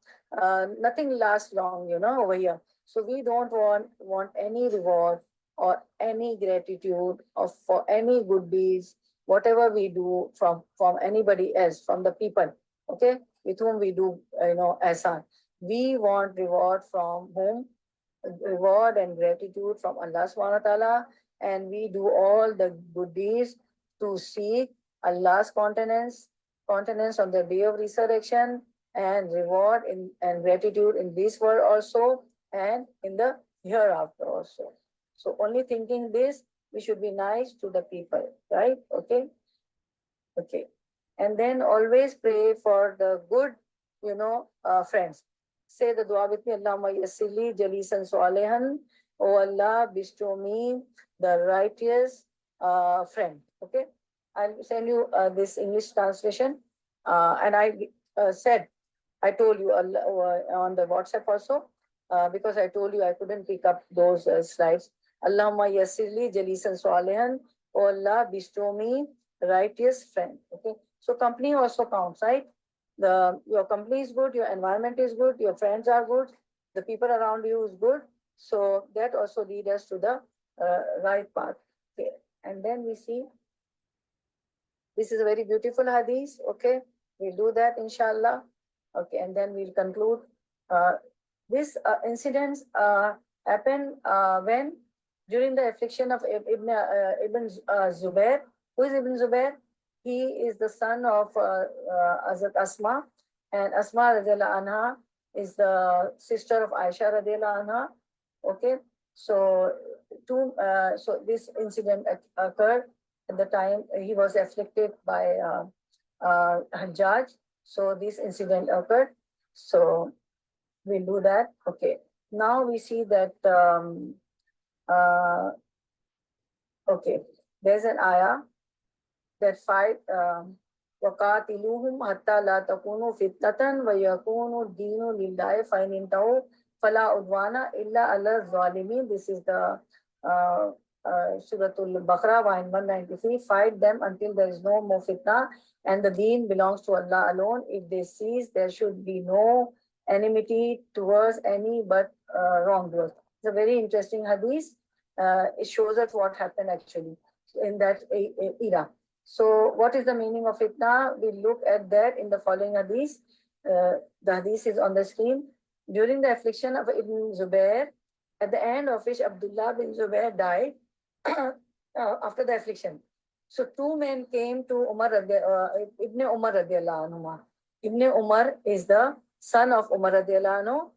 Nothing lasts long, over here. So we don't want any reward or any gratitude or for any good deeds, whatever we do from anybody else, from the people, okay, with whom we do, ihsan. We want reward from whom? Reward and gratitude from Allah subhanahu wa ta'ala, and we do all the good deeds to seek Allah's countenance on the day of resurrection, and reward and gratitude in this world also and in the hereafter also. So only thinking this, we should be nice to the people, right? Okay. Okay. And then always pray for the good, friends. Say the dua with me. Allahumma yassili jalisan salihan. Oh Allah, bestow me the righteous friend. Okay. I'll send you this English translation. And I told you on the WhatsApp also, because I told you I couldn't pick up those slides. Allahumma yassirli jalisan salihan. Oh Allah, bestow me righteous friend. Okay. So company also counts, right? Your company is good, your environment is good, your friends are good, the people around you is good. So that also leads us to the right path. Okay. And then we see, this is a very beautiful hadith. Okay. We'll do that inshallah. Okay. And then we'll conclude. This incidents happened when during the affliction of Ibn Zubair. Who is Ibn Zubair? He is the son of Hazrat Asma, and Asma radiallahu anha is the sister of Aisha radiallahu anha. Okay, so so this incident occurred at the time he was afflicted by Hajjaj. So this incident occurred. So we'll do that. Okay. Now we see that. Okay, there's an ayah that fight وَقَاتِلُوهُمْ حَتَّى لَا تَكُونُوا فِتْنَةً وَيَكُونُوا الدِّينُ لِلَّهِ فَإِنِ انْتَهُوا فَلَا عُدْوَانَ إِلَّا عَلَى الظَّالِمِينَ. This is the Surah Al-Baqarah, 193. Fight them until there is no more fitna and the deen belongs to Allah alone. If they cease, there should be no enmity towards any but wrongdoers. It's a very interesting hadith. It shows us what happened actually in that era. So what is the meaning of fitna? We look at that in the following hadith. The hadith is on the screen. During the affliction of Ibn Zubair, at the end of which Abdullah bin Zubair died after the affliction. So two men came to Ibn Umar radiallahu anhu. Ibn Umar is the son of Umar radiallahu anhu.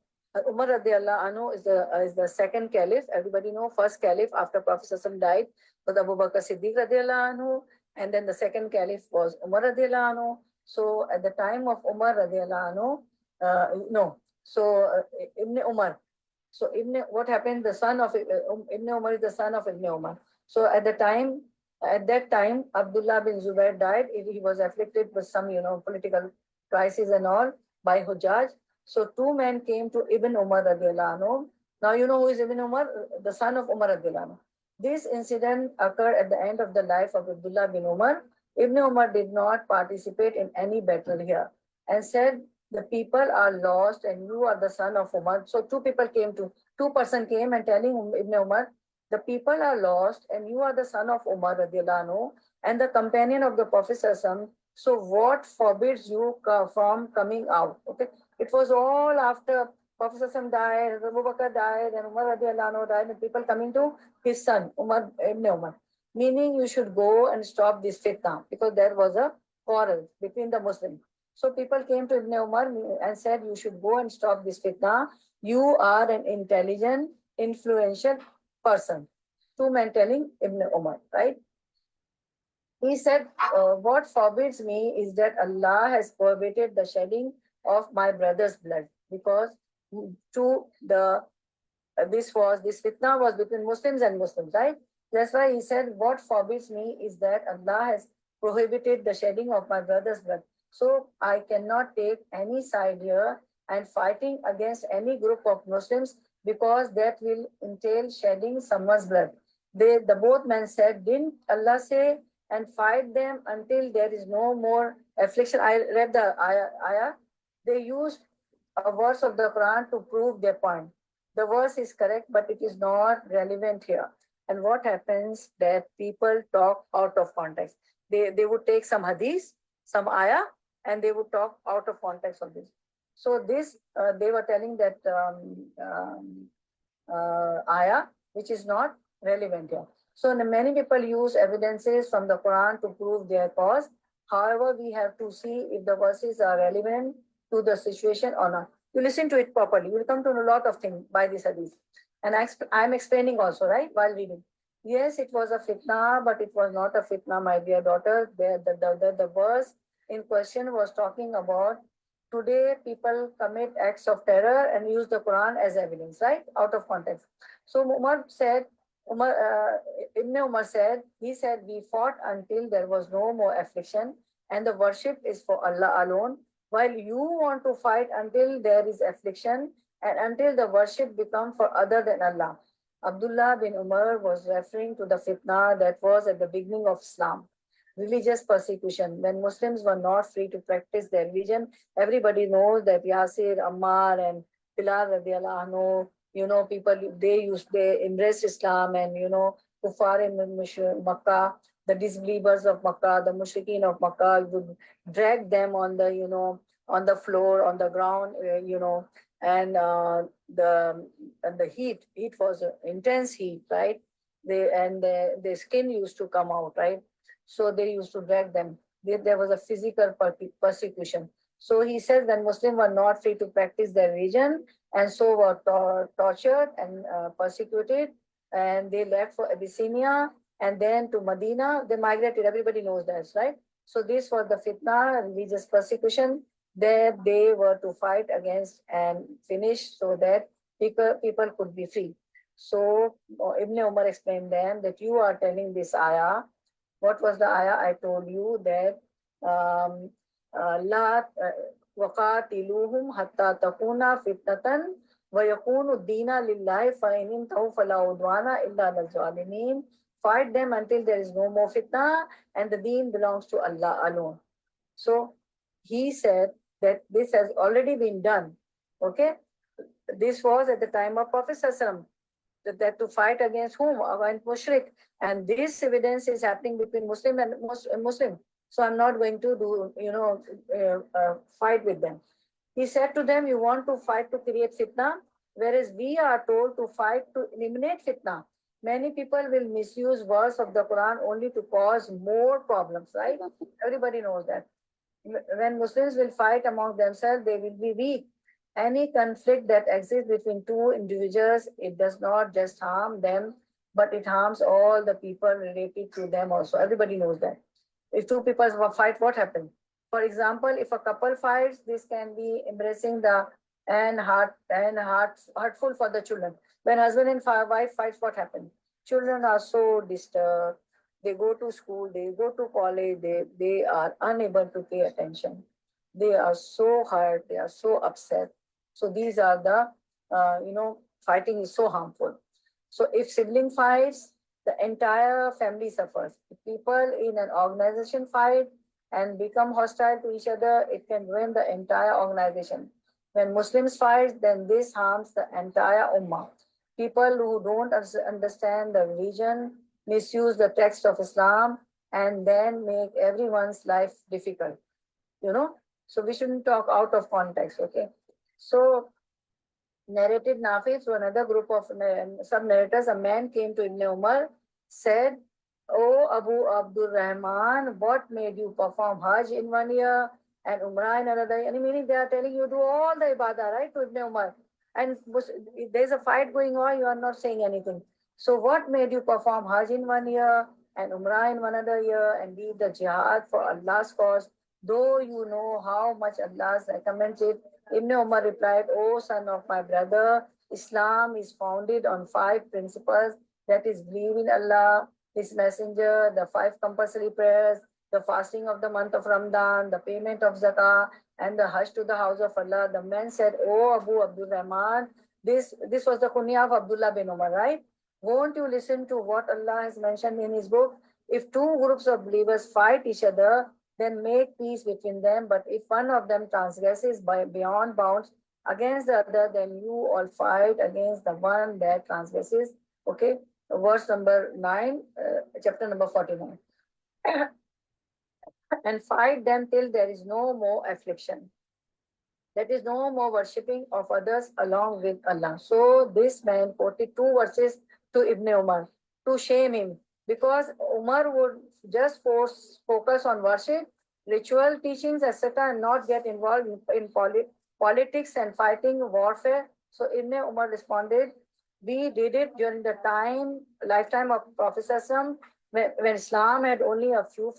Umar radiallahu anhu is the second caliph. Everybody know first caliph after Prophet ﷺ died was Abu Bakr Siddiq radiallahu anhu, and then the second caliph was Umar radiallahu anhu. So at the time of Umar radiallahu anhu, Ibn Umar. So what happened? The son of Ibn Umar is the son of Ibn Umar. So at that time, Abdullah bin Zubair died. He was afflicted with some, political crisis and all by Hujjaj. So two men came to Ibn Umar radiallahu anhu. Now you know who is Ibn Umar? The son of Umar radiallahu anhu. This incident occurred at the end of the life of Abdullah bin Umar. Ibn Umar did not participate in any battle here and said, the people are lost and you are the son of Umar. So two person came and telling Ibn Umar, the people are lost and you are the son of Umar radiallahu anhu and the companion of the Prophet ﷺ. So what forbids you from coming out? Okay. It was all after Prophet ﷺ died, Abu Bakr died, and Umar radiallahu anhu died, and people coming to his son, Ibn Umar. Meaning you should go and stop this fitna, because there was a quarrel between the Muslims. So people came to Ibn Umar and said, you should go and stop this fitna. You are an intelligent, influential person. Two men telling Ibn Umar, right? He said, what forbids me is that Allah has prohibited the shedding of my brother's blood, because this fitna was between Muslims and Muslims, right? That's why he said, what forbids me is that Allah has prohibited the shedding of my brother's blood. So I cannot take any side here and fighting against any group of Muslims, because that will entail shedding someone's blood. The both men said, didn't Allah say and fight them until there is no more affliction. I read the ayah. They used a verse of the Quran to prove their point. The verse is correct, but it is not relevant here. And what happens that people talk out of context. They would take some hadith, some ayah, and they would talk out of context of this. So this, they were telling that ayah, which is not relevant here. So many people use evidences from the Quran to prove their cause. However, we have to see if the verses are relevant to the situation or not. You listen to it properly. You will come to know a lot of things by this hadith. And I'm explaining also, right, while reading. Yes, it was a fitna, but it was not a fitna, my dear daughter. The verse in question was talking about today people commit acts of terror and use the Quran as evidence, right, out of context. So Ibn Umar said, he said, we fought until there was no more affliction and the worship is for Allah alone, while you want to fight until there is affliction and until the worship become for other than Allah. Abdullah bin Umar was referring to the fitna that was at the beginning of Islam, religious persecution, when Muslims were not free to practice their religion. Everybody knows that Yasir, Ammar, and Bilal radiallahu anhu, people, they embraced Islam, and, Kuffar in Makkah, the disbelievers of Makkah, the mushrikeen of Makkah would drag them on the, on the floor, on the ground, and the heat was intense heat, right? The skin used to come out, right? So they used to drag them. There was a physical persecution. So he says that Muslims were not free to practice their religion, and so were tortured and persecuted, and they left for Abyssinia and then to Medina. They migrated. Everybody knows that, right? So this was the fitna, religious persecution, that they were to fight against and finish so that people could be free. So Ibn Umar explained them that you are telling this ayah. What was the ayah? I told you that لا وقاتلوهم حتى تكون فتنة ويكون الدين لله فإن انتهوا فلا عدوان إلا على الظالمين. Fight them until there is no more fitna and the deen belongs to Allah alone. So he said that this has already been done. Okay, this was at the time of Prophet Sallallahu Alaihi Wasallam, that to fight against whom? Against mushrik. And this evidence is happening between Muslim and Muslim. So I'm not going to fight with them. He said to them, you want to fight to create fitna, whereas we are told to fight to eliminate fitna. Many people will misuse verse of the Quran only to cause more problems, right? Everybody knows that. When Muslims will fight among themselves, they will be weak. Any conflict that exists between two individuals, it does not just harm them, but it harms all the people related to them also. Everybody knows that. If two people fight, what happens? For example, if a couple fights, this can be embracing and hurtful for the children. When husband and wife fights, what happens? Children are so disturbed. They go to school, they go to college, they are unable to pay attention. They are so hurt, they are so upset. So these are the, fighting is so harmful. So if sibling fights, the entire family suffers. If people in an organization fight and become hostile to each other, it can ruin the entire organization. When Muslims fight, then this harms the entire ummah. People who don't understand the religion misuse the text of Islam and then make everyone's life difficult. So we shouldn't talk out of context, okay? So narrated Nafi, so another group of sub-narrators, a man came to Ibn Umar, said, "Oh Abu Abdul Rahman, what made you perform Hajj in 1 year and Umrah in another year?" Meaning they are telling you do all the ibadah, right, to Ibn Umar. And there's a fight going on, you are not saying anything. So what made you perform Hajj in 1 year and Umrah in another year and lead the jihad for Allah's cause, though you know how much Allah recommends it? Ibn Umar replied, "O son of my brother, Islam is founded on 5 principles, that is, believe in Allah, His Messenger, the 5 compulsory prayers, the fasting of the month of Ramadan, the payment of zakah, and the hajj to the house of Allah." The man said, "Oh Abu Abdul Rahman," this was the kunya of Abdullah bin Umar, right? "Won't you listen to what Allah has mentioned in His book? If two groups of believers fight each other, then make peace between them. But if one of them transgresses beyond bounds against the other, then you all fight against the one that transgresses. Okay, verse number 9, chapter number 49. And fight them till there is no more affliction. That is no more worshipping of others along with Allah. So this man quoted two verses to Ibn Umar to shame him, because Umar would just focus on worship, ritual teachings, etc., and not get involved in politics and fighting warfare. So Ibn Umar responded, we did it during the lifetime of Prophet Sallallahu, when Islam had only a few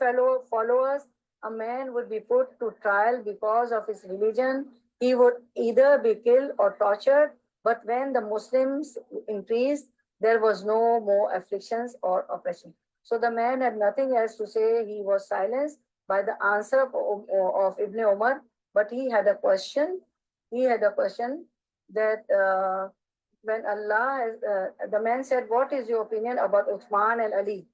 followers. A man would be put to trial because of his religion. He would either be killed or tortured. But when the Muslims increased, there was no more afflictions or oppression. So the man had nothing else to say. He was silenced by the answer of Ibn Umar. But he had a question. He had a question that when Allah, the man said, what is your opinion about Uthman and Ali?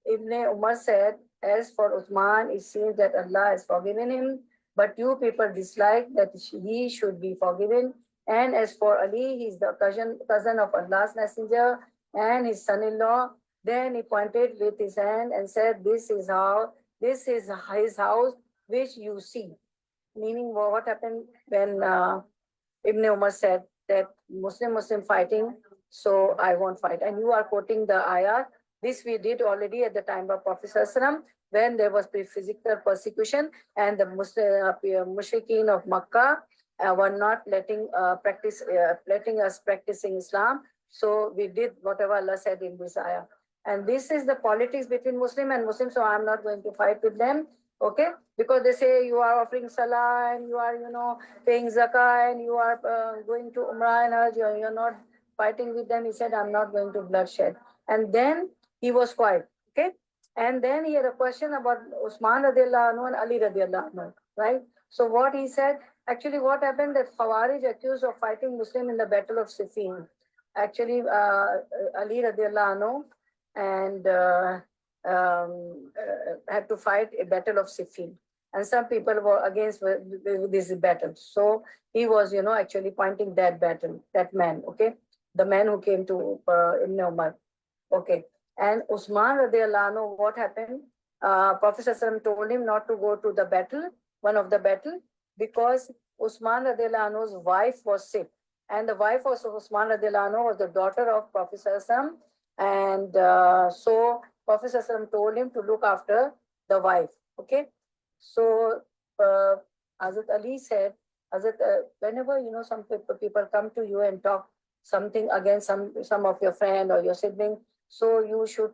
Ibn Umar said, as for Uthman, it seems that Allah has forgiven him, but you people dislike that he should be forgiven. And as for Ali, he is the cousin of Allah's messenger and his son-in-law. Then he pointed with his hand and said, this is his house which you see. Meaning, what happened when Ibn Umar said that Muslim fighting, so I won't fight. And you are quoting the ayah. This we did already at the time of Prophet Sallallahu, when there was physical persecution and the mushrikeen of Makkah were not letting us practicing Islam. So we did whatever Allah said in this ayah. And this is the politics between Muslim and Muslim. So I'm not going to fight with them. Okay, because they say you are offering salah and you are, paying zakah and you are going to Umrah and Hajj. You're not fighting with them. He said, I'm not going to bloodshed. And then he was quiet. Okay, and then he had a question about Usman radiallahu anhu and Ali radiallahu anhu, right? So what he said, actually what happened, that Khawarij accused of fighting Muslim in the battle of Siffin. Actually, Ali radiallahu anhu and had to fight a battle of Siffin. And some people were against this battle. So he was, actually pointing that battle, that man, okay? The man who came to Ibn Umar. Okay. And Usman radiallahu anhu, what happened? Prophet ﷺ told him not to go to the battle, one of the battle, because Usman radiallahu anhu's wife was sick. And the wife of Usman radiallahu anhu was the daughter of Prophet ﷺ. And so Prophet ﷺ told him to look after the wife. Okay. So Hazrat Ali said, whenever, some people come to you and talk something against some of your friend or your sibling, so you should,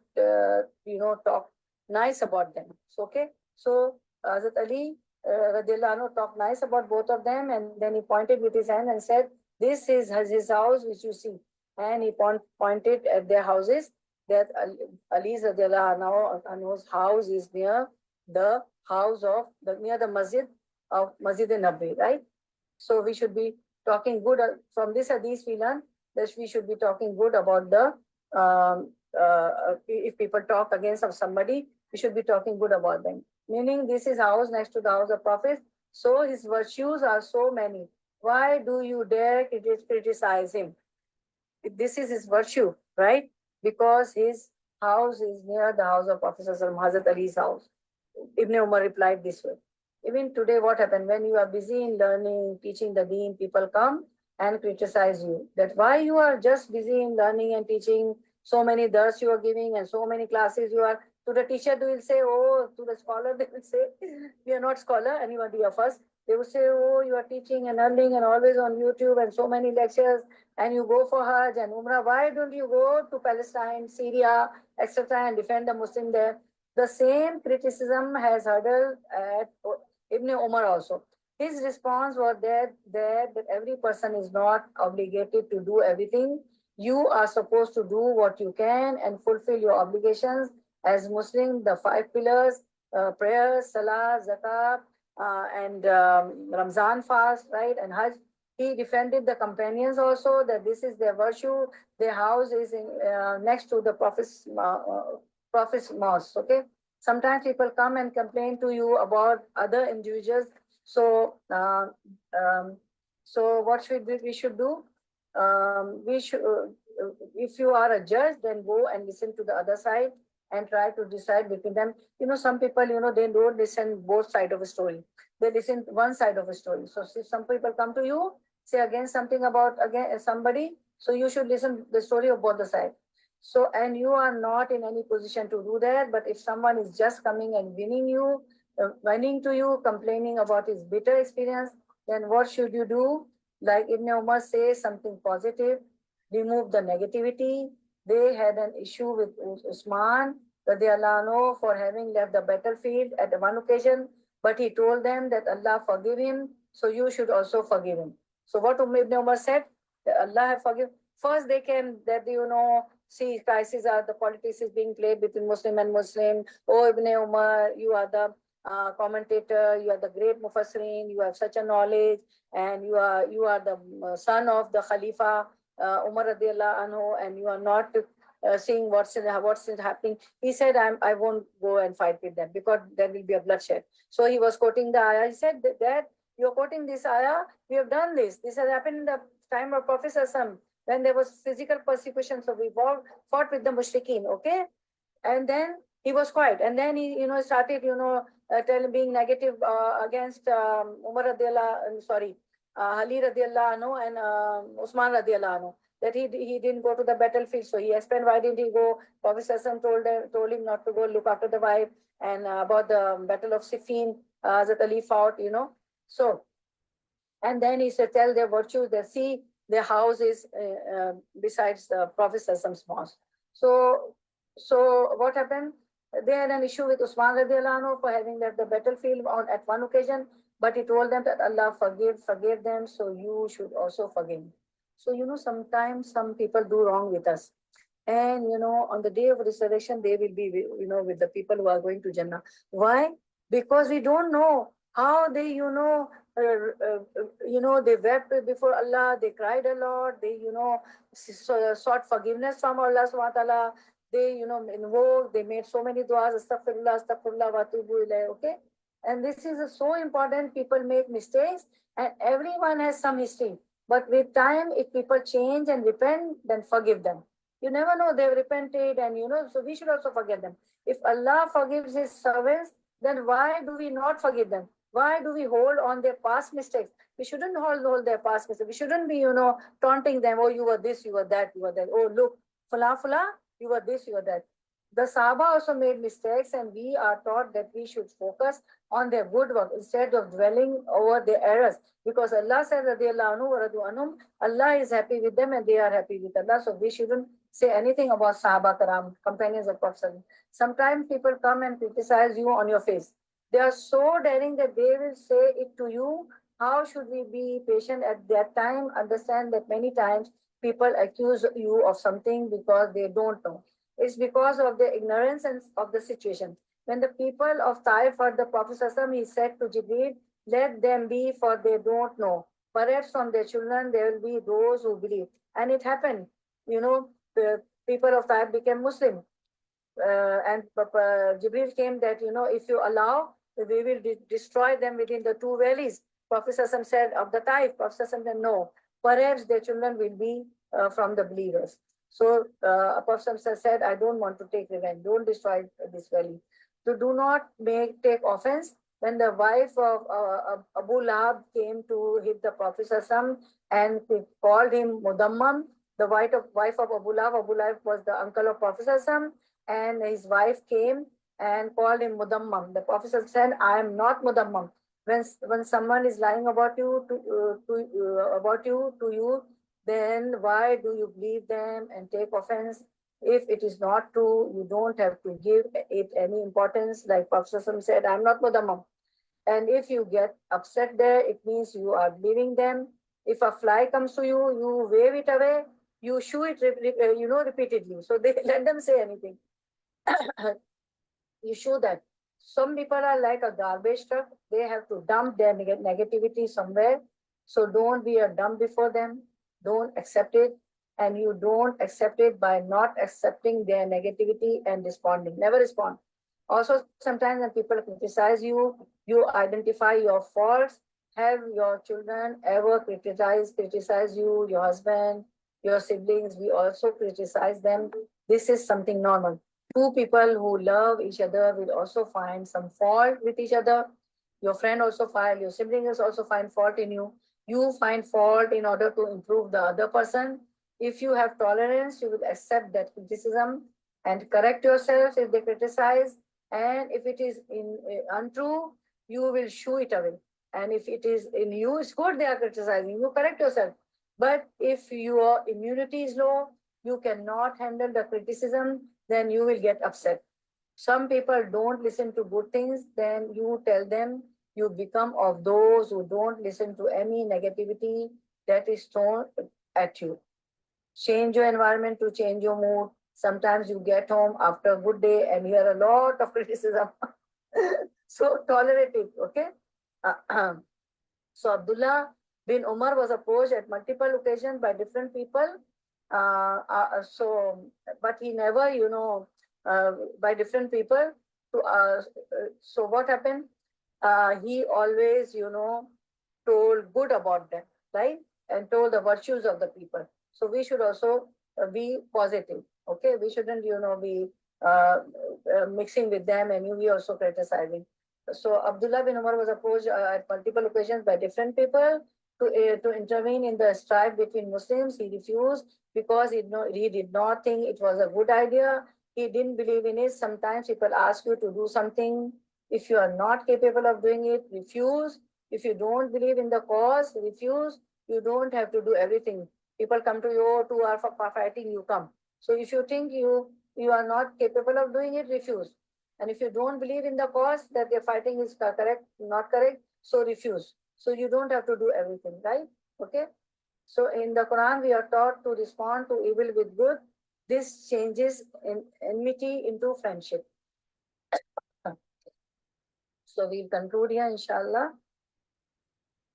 talk nice about them. So, okay. So Hazrat Ali radiallahu anhu talked nice about both of them, and then he pointed with his hand and said, this is his house which you see. And he pointed at their houses, that Ali's radiallahu anhu's house is near the house of, near the masjid of Masjid Nabi, right? So we should be talking good, from this hadith we learn that we should be talking good about the, if people talk against somebody, we should be talking good about them. Meaning this is house next to the house of Prophet, so his virtues are so many. Why do you dare criticize him? This is his virtue, right? Because his house is near the house of Prophet Hazrat Ali's house. Ibn Umar replied this way. Even today, what happened when you are busy in learning, teaching the deen, people come and criticize you. That why you are just busy in learning and teaching, so many dars you are giving and so many classes you are. To the teacher, they will say, oh, to the scholar, they will say, we are not scholar, anybody of us. They will say, oh, you are teaching and learning and always on YouTube and so many lectures, and you go for Hajj and Umrah. Why don't you go to Palestine, Syria, etc., and defend the Muslim there? The same criticism has hurdled at Ibn Umar also. His response was that every person is not obligated to do everything. You are supposed to do what you can and fulfill your obligations as Muslim, the 5 pillars, prayer, salah, zakah, and Ramzan fast, right, and Hajj. He defended the companions also, that this is their virtue. Their house is next to the Prophet's Prophet's mosque. Okay. Sometimes people come and complain to you about other individuals. So, so what should we should do? We should, if you are a judge, then go and listen to the other side and try to decide between them. You know, some people, you know, they don't listen both sides of a story. They listen one side of a story. So if some people come to you, say against something about against somebody, so you should listen the story of both the sides. So, and you are not in any position to do that. But if someone is just coming and winning to you, complaining about his bitter experience, then what should you do? Like Ibn Umar says, something positive, remove the negativity. They had an issue with Usman radiallahu anhu for having left the battlefield at one occasion, but he told them that Allah forgive him, so you should also forgive him. So what Ibn Umar said, that Allah have forgiven. First they came that, you know, see, crises are, the politics is being played between Muslim and Muslim. Oh, Ibn Umar, you are the commentator, you are the great mufassirin, you have such a knowledge, and you are the son of the Khalifa Umar radiallahu anhu, and you are not seeing what's happening. He said, I won't go and fight with them because there will be a bloodshed. So he was quoting the ayah. He said that you're quoting this ayah. We have done this. This has happened in the time of Prophet Sallallahu, when there was physical persecution. So we fought with the mushrikeen. Okay, and then he was quiet, and then he, you know, started, you know, being negative against Umar radiallahu, sorry, Ali radiallahu anhu and Usman radiallahu anhu, that he didn't go to the battlefield. So he explained why didn't he go. Prophet told him not to go, look after the wife, and about the battle of Siffin, that Ali fought, you know. So, and then he said, tell their virtues, they see their house is besides the Prophet mosque. So what happened? They had an issue with Usman radiallahu anhu for having left the battlefield at one occasion, but he told them that Allah forgave them, so you should also forgive. So, you know, sometimes some people do wrong with us. And, you know, on the day of resurrection, they will be, you know, with the people who are going to Jannah. Why? Because we don't know how they, they wept before Allah, they cried a lot, they, you know, sought forgiveness from Allah subhanahu wa ta'ala. They, you know, invoked, they made so many du'as, astaghfirullah, astaghfirullah, wa atubu ilayh, okay? And this is so important. People make mistakes and everyone has some history. But with time, if people change and repent, then forgive them. You never know, they've repented, and, you know, so we should also forgive them. If Allah forgives his servants, then why do we not forgive them? Why do we hold on their past mistakes? We shouldn't hold their past mistakes. We shouldn't be, you know, taunting them. Oh, you were this, you were that, you were that. Oh, look, fula, you were this, you were that. The Sahaba also made mistakes, and we are taught that we should focus on their good work instead of dwelling over their errors. Because Allah said, Radiallahu anhu wa radu anhum, Allah is happy with them and they are happy with Allah. So we shouldn't say anything about Sahaba Karam, companions of Prophet. Sometimes people come and criticize you on your face. They are so daring that they will say it to you. How should we be patient at that time? Understand that many times people accuse you of something because they don't know. It's because of the ignorance and of the situation. When the people of Taif heard the Prophet, he said to Jibreel, let them be, for they don't know. Perhaps from their children there will be those who believe. And it happened. You know, the people of Taif became Muslim. And Jibreel came that, you know, if you allow, we will destroy them within the two valleys. Prophet said of the Taif, Prophet said, no, perhaps their children will be from the believers. So Prophet said, I don't want to take revenge. Don't destroy this valley. So do not take offense. When the wife of Abu Lahab came to hit the Prophet and called him Mudammam, the wife of Abu Lahab was the uncle of Prophet, and his wife came and called him Mudammam. The Prophet said, I am not Mudammam. When someone is lying about you to you, then why do you believe them and take offense? If it is not true, you don't have to give it any importance. Like Prophet said, I'm not Mudammam. And if you get upset there, it means you are believing them. If a fly comes to you, you wave it away, you shoo it, repeatedly. So they let them say anything. You show that. Some people are like a garbage truck. They have to dump their negativity somewhere. So don't be a dump before them. Don't accept it. and you don't accept it by not accepting their negativity and responding. Never respond. Also, sometimes when people criticize you, you identify your faults. Have your children ever criticize you, your husband, your siblings? We also criticize them. This is something normal. Two people who love each other will also find some fault with each other. Your friend also find, your siblings also find fault in you. You find fault in order to improve the other person. If you have tolerance, you will accept that criticism and correct yourself if they criticize. And if it is untrue, you will shoo it away. And if it is in you, it's good they are criticizing, you correct yourself. But if your immunity is low, you cannot handle the criticism, then you will get upset. Some people don't listen to good things, then you tell them, you become of those who don't listen to any negativity that is thrown at you. Change your environment to change your mood. Sometimes you get home after a good day and hear a lot of criticism. So tolerate it, okay? So Abdullah bin Umar was approached at multiple occasions by different people. But he never, by different people. So what happened? He always, told good about them, right? And told the virtues of the people. So we should also be positive, okay? We shouldn't, be mixing with them and we also criticizing. So Abdullah bin Umar was approached at multiple occasions by different people to intervene in the strife between Muslims. He refused because he did not think it was a good idea. He didn't believe in it. Sometimes people ask you to do something. If you are not capable of doing it, refuse. If you don't believe in the cause, refuse. You don't have to do everything. People come to you, 2 hours for fighting, you come. So if you think you are not capable of doing it, refuse. And if you don't believe in the cause that they're fighting is correct, not correct, so refuse. So you don't have to do everything, right? Okay. So in the Quran, we are taught to respond to evil with good. This changes enmity into friendship. So we'll conclude here, inshallah.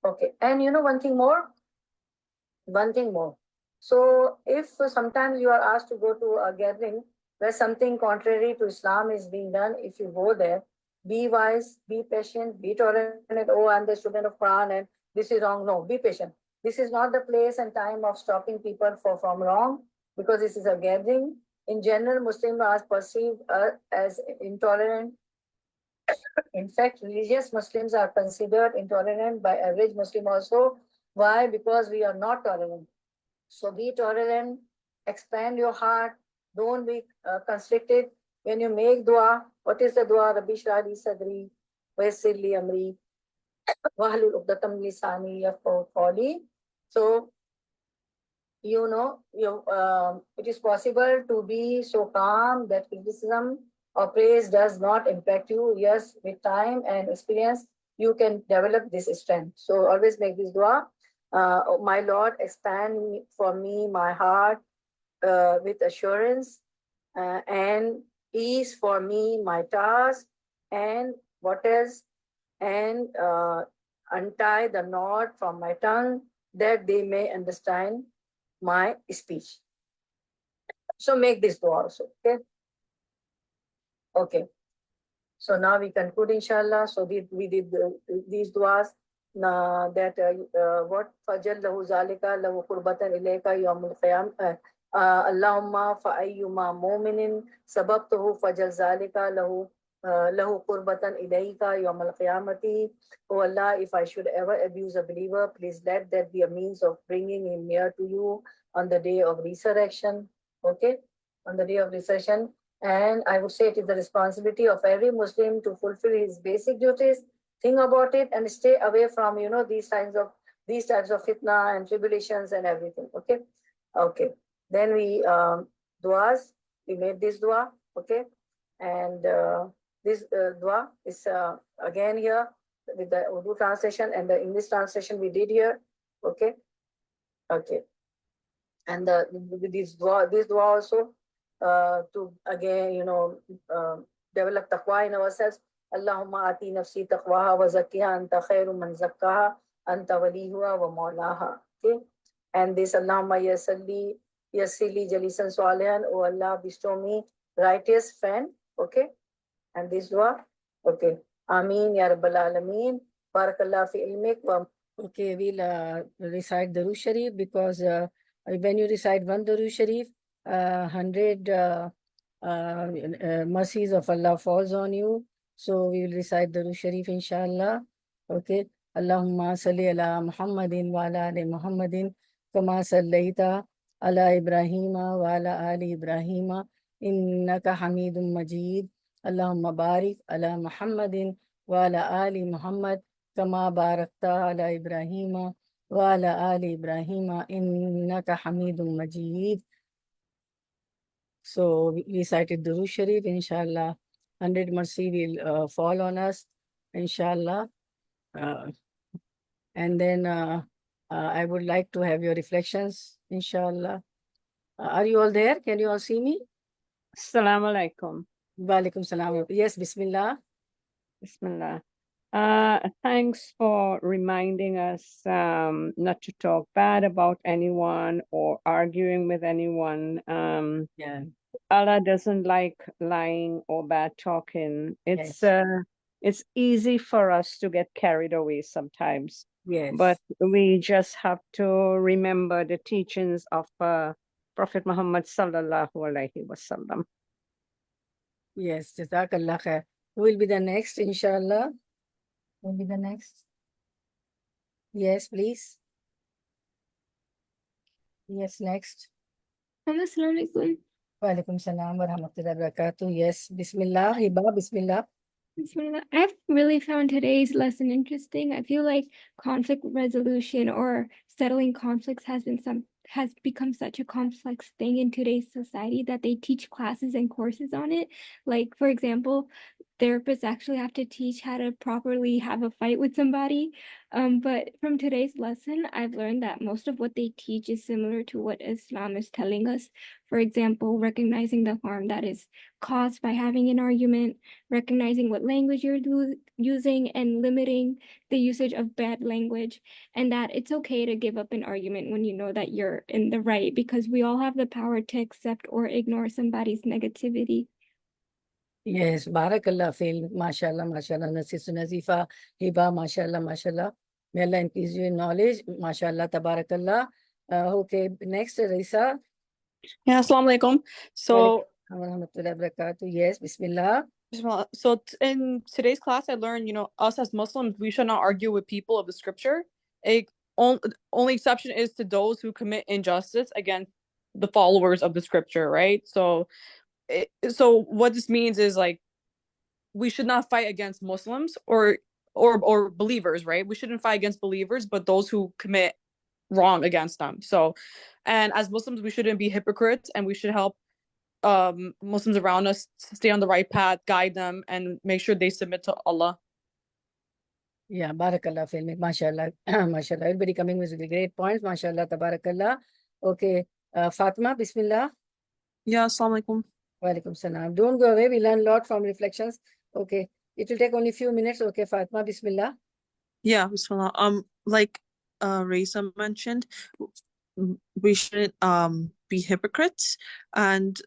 Okay. And one thing more. So if sometimes you are asked to go to a gathering where something contrary to Islam is being done, if you go there, be wise, be patient, be tolerant. Oh, I'm the student of Quran and this is wrong. No, be patient. This is not the place and time of stopping people from wrong, because this is a gathering. In general, Muslims are perceived as intolerant. In fact, religious Muslims are considered intolerant by average Muslim also. Why? Because we are not tolerant. So be tolerant, expand your heart, don't be constricted. When you make dua, what is the dua? Rabbi shrah li sadri, wayassir li amri, wahlul uqdatam min lisani yafqahu qawli. So, it is possible to be so calm that criticism or praise does not impact you. Yes, with time and experience, you can develop this strength. So always make this dua. My Lord, expand for me my heart with assurance, and ease for me my task, and what else? And untie the knot from my tongue, that they may understand my speech. So make this dua also, okay? Okay. So now we conclude, inshallah. So we did these duas. That what fajal lahu zalika lahu qurbatan ilayka yawmul qiyam Allahumma fa ayyuma mu'minin sababtuhu fajal zalika lahu qurbatan ilayka yawmul qiyamati. Oh Allah, if I should ever abuse a believer, please let that be a means of bringing him near to you on the day of resurrection. Okay, on the day of resurrection. And I would say it is the responsibility of every Muslim to fulfill his basic duties. Think about it and stay away from these types of fitna and tribulations and everything. Okay, okay. Then we duas. We made this dua. Okay, and this dua is again here with the Urdu translation and the English translation we did here. Okay, okay. And with this dua also to again develop taqwa in ourselves. Allahumma ati nafsi taqwaha wa zakkiha anta khairu man zakkaha anta walihuha wa maulaha. Okay, and this Allahumma ya salli yassir li jalisan salihan, oh Allah, bestow me righteous friend. Okay, and this dua. Okay, Ameen ya Rabbal Alameen. Barakallah fi ilmik. Okay, we'll recite Darud Sharif, because when you recite one Darud Sharif, 100 mercies of Allah falls on you. So we will recite Darud Sharif, inshallah. Okay. Allahumma salli ala Muhammadin wa ala ali Muhammadin kama sallaita ala Ibrahima wa ala ali Ibrahima innaka Hamidum Majid. Allahumma barik ala Muhammadin wa ala ali Muhammad kama barakta ala Ibrahima wa ala ali Ibrahima innaka Hamidum Majid. So we recited Durood Sharif, inshallah. 100 mercy will fall on us, inshallah. And then I would like to have your reflections, inshallah. Are you all there? Can you all see me? Assalamu alaikum. Wa alaikum salam. Yes, Bismillah. Bismillah. Thanks for reminding us not to talk bad about anyone or arguing with anyone. Yeah. Allah doesn't like lying or bad talking. Yes. It's easy for us to get carried away sometimes. Yes. But we just have to remember the teachings of Prophet Muhammad sallallahu alaihi wasallam. Yes, Jazakallah khair. Who will be the next, inshallah? Who will be the next? Yes, please. Yes, next. Assalamu alaikum. Wa alaikum salam wa rahmatullahi wa barakatuh. Yes, Bismillah. Hiba, Bismillah. Bismillah. I've really found today's lesson interesting. I feel like conflict resolution or settling conflicts has become such a complex thing in today's society that they teach classes and courses on it. Like, for example, therapists actually have to teach how to properly have a fight with somebody. But from today's lesson, I've learned that most of what they teach is similar to what Islam is telling us. For example, recognizing the harm that is caused by having an argument, recognizing what language you're using, and limiting the usage of bad language, and that it's okay to give up an argument when you know that you're in the right, because we all have the power to accept or ignore somebody's negativity. Yes, Barakallah fil, mashallah, mashallah, Nazifa, Hiba, mashallah, mashallah. May Allah increase you in knowledge, mashallah, tabarakallah. Okay, next, Risa. Yeah, assalamu alaikum. So, Yes, Bismillah. so in today's class, I learned, us as Muslims, we should not argue with people of the scripture. Only exception is to those who commit injustice against the followers of the scripture, right? So what this means is, like, we should not fight against Muslims or believers, right? We shouldn't fight against believers, but those who commit wrong against them. So, and as Muslims, we shouldn't be hypocrites, and we should help Muslims around us stay on the right path, guide them, and make sure they submit to Allah. Yeah, barakallah filmik, mashallah. Mashallah, everybody coming with great points, mashallah, tabarakallah. Okay, Fatima, Bismillah. Yeah, assalamu alaikum. Wa alaikum salam. Don't go away, we learn a lot from reflections. Okay, it will take only a few minutes. Okay, Fatima, Bismillah. Yeah, bismillah. Like Raisa mentioned, we shouldn't be hypocrites, and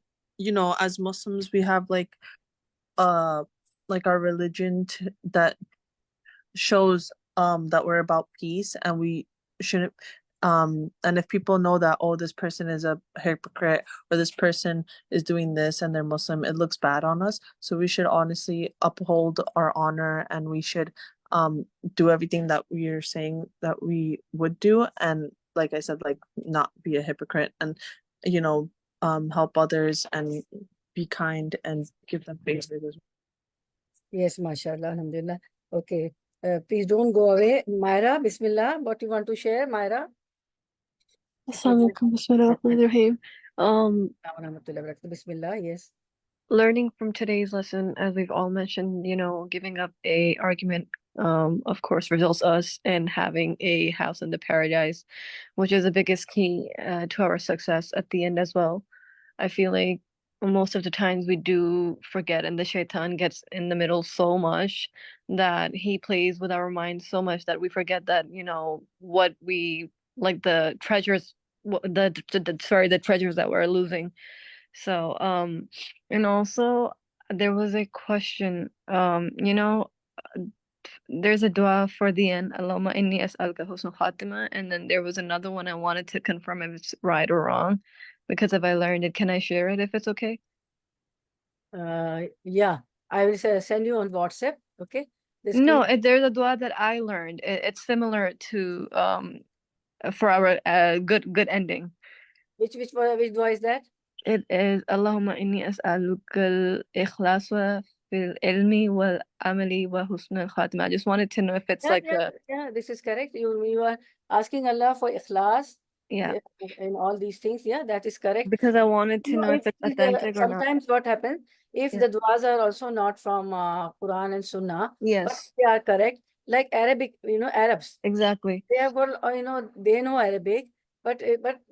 as Muslims, we have like our religion that shows that we're about peace, and we shouldn't and if people know that, oh, this person is a hypocrite, or this person is doing this and they're Muslim, it looks bad on us. So we should honestly uphold our honor, and we should do everything that we are saying that we would do, and like I said, like, not be a hypocrite, and help others and be kind and give them favors as well. Yes, mashallah, alhamdulillah. Okay, please don't go away. Myra, Bismillah, what you want to share, Myra? Assalamu alaikum, Bismillah, yes. Learning from today's lesson, as we've all mentioned, giving up a argument, of course, results us in having a house in the paradise, which is the biggest key to our success at the end as well. I feel like most of the times we do forget, and the shaitan gets in the middle so much that he plays with our minds so much that we forget that, what we, like, the treasures the treasures that we're losing. So and also there was a question, there's a dua for the end, Allahumma inni as'aluka husnul khatima, and then there was another one I wanted to confirm if it's right or wrong, because if I learned it, can I share it if it's okay? Yeah, I will send you on WhatsApp. Okay. No, there's a dua that I learned. It's similar to for our good ending. Which dua is that? It is Allahumma inni as'aluka al-ikhlas fil ilmi wal amali wa husnul khatima. I just wanted to know if it's yeah, this is correct. You are asking Allah for ikhlas. Yeah. And all these things. Yeah, that is correct. Because I wanted to know if it's authentic or not. Sometimes what happens, if the duas are also not from Quran and Sunnah, but Yes, they are correct, like Arabic, Arabs, exactly. they have got, they know Arabic, but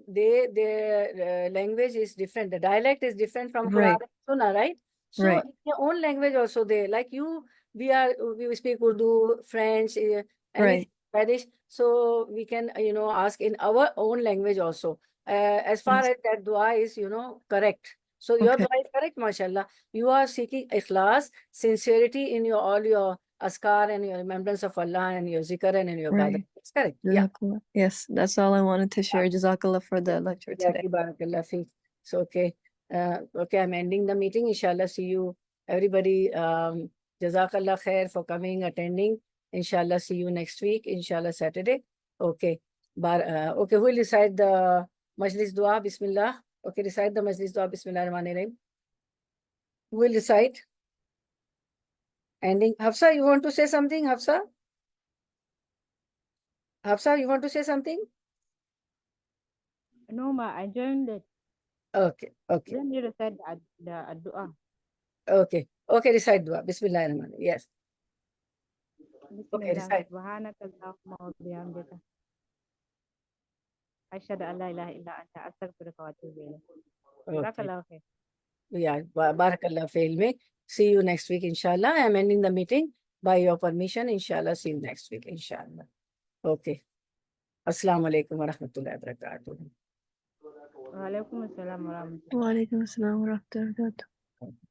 their language is different. The dialect is different from Quran Right. and Sunnah, right? So Right. in their own language also, they like you. We speak Urdu, French, Right. Spanish, so we can ask in our own language also. As far Yes. as that dua is correct. So your Okay. dua is correct, mashallah. You are seeking ikhlas, sincerity in all your askar and your remembrance of Allah and your zikr and in your ibadah. Right. It's correct. Yeah. Jazakallah. Yes, that's all I wanted to share. Jazakallah for the lecture today. Barakallah feek. So okay. Okay, I'm ending the meeting. Inshallah, see you everybody. Jazakallah khair for coming, attending. Inshallah, see you next week. Inshallah, Saturday. Okay. Okay, who will recite the Majlis Dua? Bismillah. Okay, recite the Majlis Dua. Bismillah ar-Rahman ar-Rahim. Who will recite? Ending. Hafsa, you want to say something? Hafsa? Hafsa, you want to say something? No, ma, I joined it. Okay, okay, Then you said the dua. okay. Okay, recite Dua. Bismillah ar-Rahman ar-Rahim. Yes. Okay, Bismillah. recite. Subhanaka Allahumma wa bihamdika. Ashhadu an la ilaha illa anta astaghfiruka wa atubu ilayk. Okay. Jazakallahu khair. Yeah, barakallah fi ilmi. See you next week, inshallah. I'm ending the meeting by your permission, inshallah. See you next week, inshallah. Okay. Assalamu alaikum wa rahmatullahi wa barakatuh. Wa alaikum assalam wa rahmatullahi. Wa alaikum assalam wa rahmatullahi wa barakatuh.